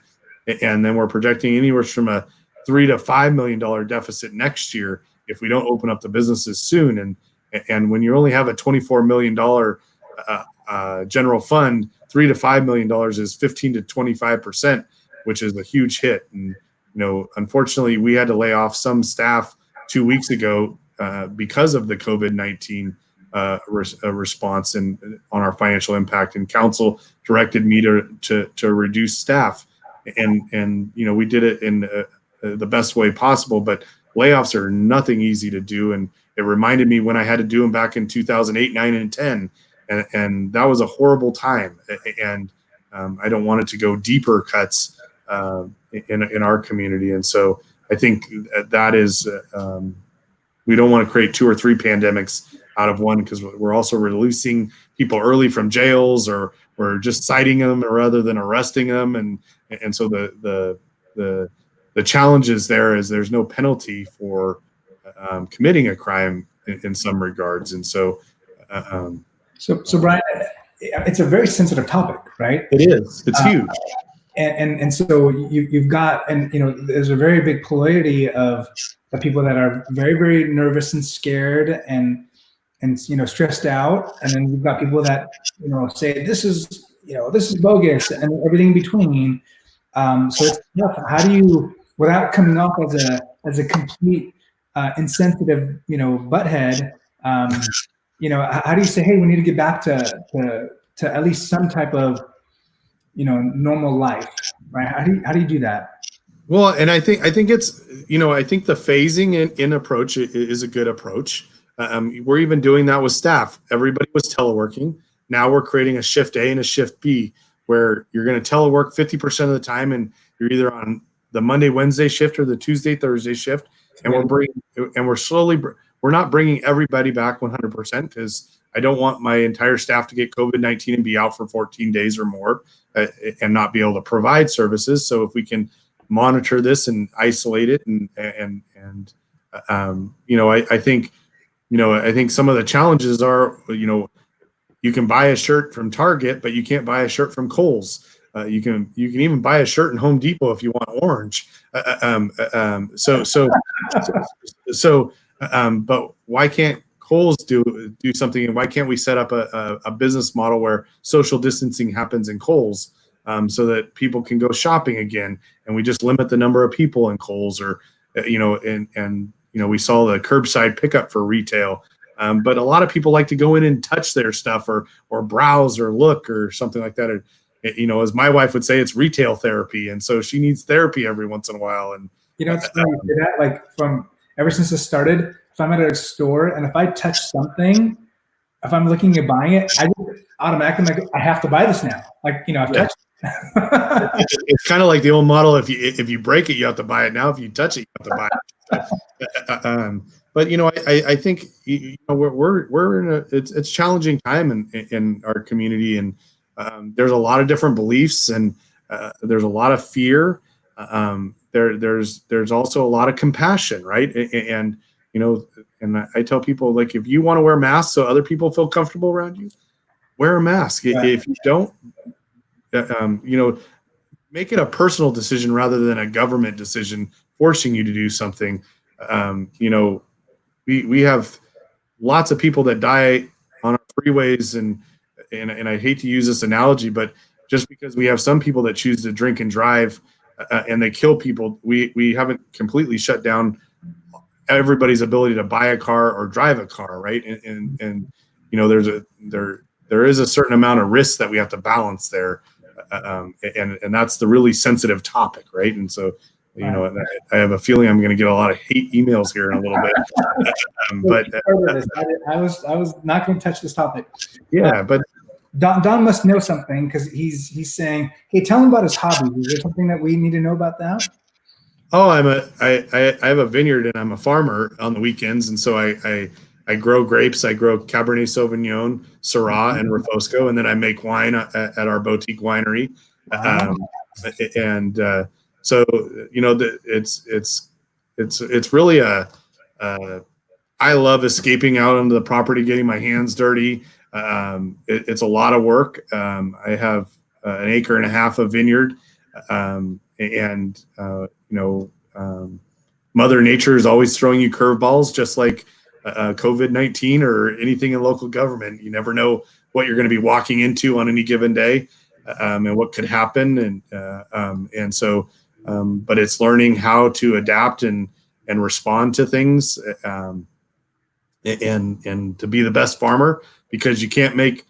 And then we're projecting anywhere from a $3 to $5 million deficit next year if we don't open up the businesses soon. And when you only have a $24 million general fund, $3 to $5 million is 15 to 25%, which is a huge hit. And unfortunately, we had to lay off some staff 2 weeks ago because of the COVID-19 response and on our financial impact. And council directed me to reduce staff, and we did it in the best way possible. But layoffs are nothing easy to do, and it reminded me when I had to do them back in 2008, 9, and 10, and that was a horrible time. And I don't want it to go deeper cuts in our community. And so I think that is we don't want to create 2 or 3 pandemics out of one, because we're also releasing people early from jails, or we're just citing them rather than arresting them. And so the challenges there is there's no penalty for committing a crime in some regards. And so so Bryan, it's a very sensitive topic, right? It is. It's huge. And so you've got, and there's a very big polarity of the people that are very, very nervous and scared and stressed out, and then you've got people that say this is bogus, and everything in between. So it's tough. How do you, without coming off as a complete insensitive butthead, how do you say, hey, we need to get back to at least some type of normal life, right? How do you do that? Well, and I think it's I think the phasing in approach is a good approach. We're even doing that with staff. Everybody was teleworking. Now we're creating a shift A and a shift B, where you're going to telework 50% of the time, and you're either on the Monday, Wednesday shift or the Tuesday, Thursday shift. And we're not bringing everybody back 100%, because I don't want my entire staff to get COVID-19 and be out for 14 days or more and not be able to provide services. So if we can monitor this and isolate it, I think some of the challenges are, you can buy a shirt from Target, but you can't buy a shirt from Kohl's. You can even buy a shirt in Home Depot if you want orange. But why can't Kohl's do something, and why can't we set up a business model where social distancing happens in Kohl's, so that people can go shopping again, and we just limit the number of people in Kohl's, or we saw the curbside pickup for retail. But a lot of people like to go in and touch their stuff, or browse or look or something like that. Or, as my wife would say, it's retail therapy, and so she needs therapy every once in a while. And it's funny you say that. Like, from ever since it started, if I'm at a store and if I touch something, if I'm looking at buying it, I just automatically I have to buy this now. Like, I've touched it. It's kind of like the old model: if you break it, you have to buy it. Now, if you touch it, you have to buy it. But I think we're in it's challenging time in our community, and there's a lot of different beliefs, and there's a lot of fear. There's also a lot of compassion, right? And I tell people, like, if you want to wear masks so other people feel comfortable around you, wear a mask. Right. If you don't, make it a personal decision rather than a government decision forcing you to do something. We have lots of people that die on our freeways, and I hate to use this analogy, but just because we have some people that choose to drink and drive and they kill people, we haven't completely shut down everybody's ability to buy a car or drive a car, right? And there is a certain amount of risk that we have to balance there, and that's the really sensitive topic, right? And so, I have a feeling I'm going to get a lot of hate emails here in a little bit. I was not going to touch this topic. Yeah, but Don must know something, because he's saying, hey, tell him about his hobbies. Is there something that we need to know about that? Oh, I have a vineyard, and I'm a farmer on the weekends, and so I grow grapes. I grow Cabernet Sauvignon, Syrah, and Refosco, and then I make wine at our boutique winery. Wow. So it's really I love escaping out onto the property, getting my hands dirty. It's a lot of work. I have an acre and a half of vineyard, and Mother Nature is always throwing you curveballs, just like COVID-19 or anything in local government. You never know what you're going to be walking into on any given day, and what could happen. But it's learning how to adapt and respond to things, and to be the best farmer, because you can't make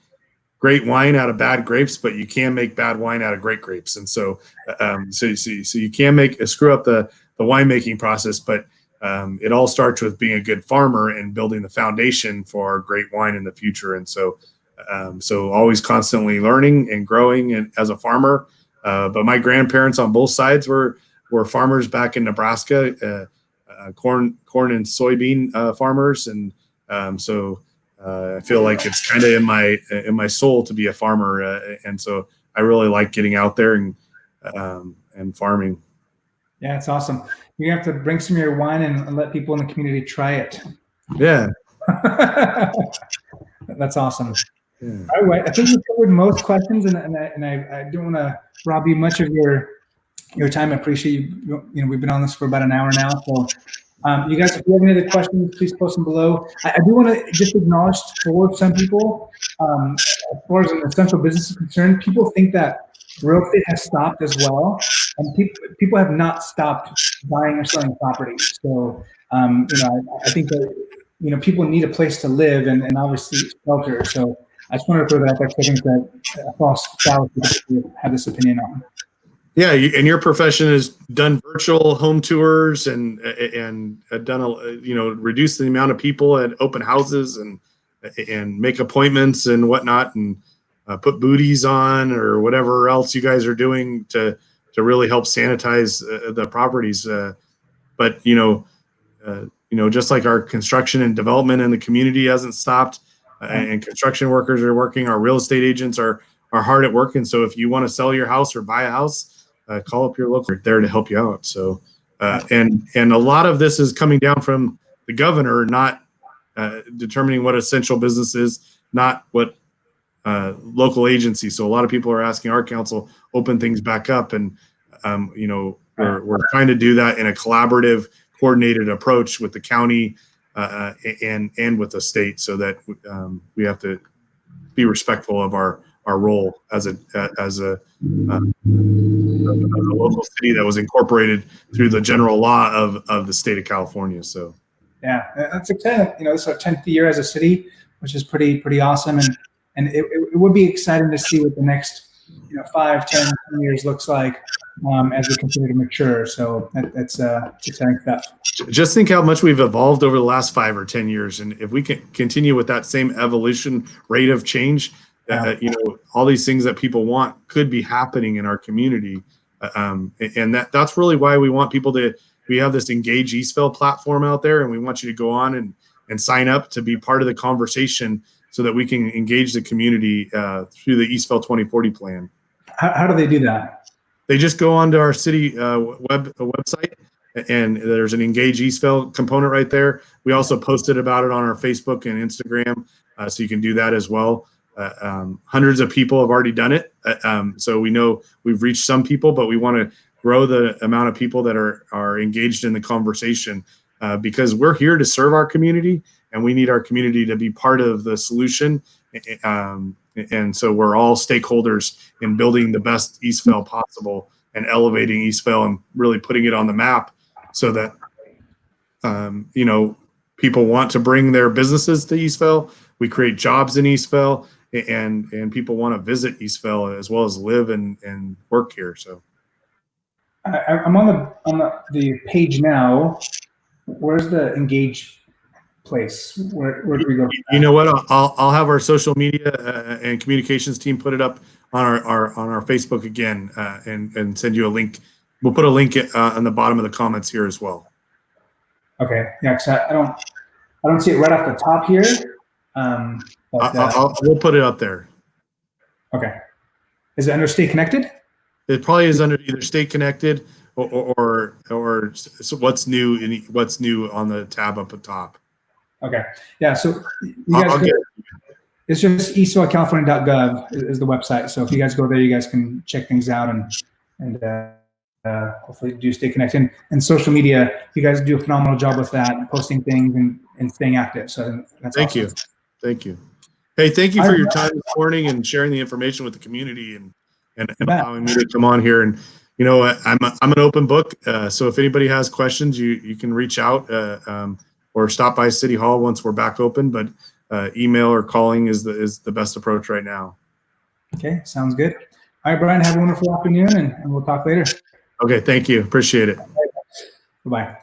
great wine out of bad grapes, but you can make bad wine out of great grapes. And so you can screw up the winemaking process, but it all starts with being a good farmer and building the foundation for great wine in the future. And so always constantly learning and growing and as a farmer. But my grandparents on both sides were farmers back in Nebraska, corn and soybean farmers. And I feel like it's kind of in my soul to be a farmer, and so I really like getting out there and farming. Yeah, it's awesome. You have to bring some of your wine and let people in the community try it. Yeah, that's awesome. Yeah. All right, I think we covered most questions, and I don't want to rob you much of your time. I appreciate you. We've been on this for about an hour now, so. You guys, if you have any other questions, please post them below. I do want to just acknowledge for some people, as far as an essential business is concerned, people think that real estate has stopped as well, and people have not stopped buying or selling property. So, I think that people need a place to live and obviously shelter. So, I just wanted to throw that out there because I think that false fallacy people have this opinion on. Yeah, and your profession has done virtual home tours and done reduce the amount of people at open houses and make appointments and whatnot, and put booties on or whatever else you guys are doing to really help sanitize the properties. But just like our construction and development in the community hasn't stopped, and construction workers are working, our real estate agents are hard at work. And so if you want to sell your house or buy a house, call up your local, there to help you out. So, and a lot of this is coming down from the governor, not determining what essential business is, not what local agency. So a lot of people are asking our council open things back up, and we're trying to do that in a collaborative, coordinated approach with the county and with the state, so that we have to be respectful of our role as a local city that was incorporated through the general law of the state of California. So yeah, that's exciting. This is our 10th year as a city, which is pretty awesome, and it would be exciting to see what the next 5, 10 years looks like as we continue to mature. So that's exciting stuff. Just think how much we've evolved over the last 5 or 10 years, and if we can continue with that same evolution rate of change, all these things that people want could be happening in our community, and that's really why we want people to. We have this Engage Eastvale platform out there, and we want you to go on and sign up to be part of the conversation, so that we can engage the community through the Eastvale 2040 plan. How do they do that? They just go onto our city website, and there's an Engage Eastvale component right there. We also posted about it on our Facebook and Instagram, so you can do that as well. Hundreds of people have already done it, so we know we've reached some people, but we want to grow the amount of people that are engaged in the conversation, because we're here to serve our community, and we need our community to be part of the solution. And so we're all stakeholders in building the best Eastvale possible and elevating Eastvale and really putting it on the map, so that people want to bring their businesses to Eastvale. We create jobs in Eastvale, and people want to visit Eastvale as well as live and work here. So I'm on the page now. Where's the Engage place? Where do we go? You know what? I'll have our social media and communications team put it up on our Facebook again, and send you a link. We'll put a link on the bottom of the comments here as well. Okay. Yeah, because I don't see it right off the top here. We'll put it up there. Okay. Is it under Stay Connected? It probably is under either Stay Connected or what's new on the tab up at top. Okay. Yeah. So you guys It's just eastvalecalifornia.gov is the website. So if you guys go there, you guys can check things out and hopefully do stay connected. And social media, you guys do a phenomenal job with that, posting things and staying active. So that's Thank awesome. you. Thank you. Hey, thank you All for right. your time this morning and sharing the information with the community and You bet. allowing me to come on here. And you know, I'm an open book. So if anybody has questions, you can reach out or stop by City Hall once we're back open. But email or calling is the best approach right now. Okay, sounds good. All right, Bryan, have a wonderful afternoon, and we'll talk later. Okay, thank you. Appreciate it. Bye-bye.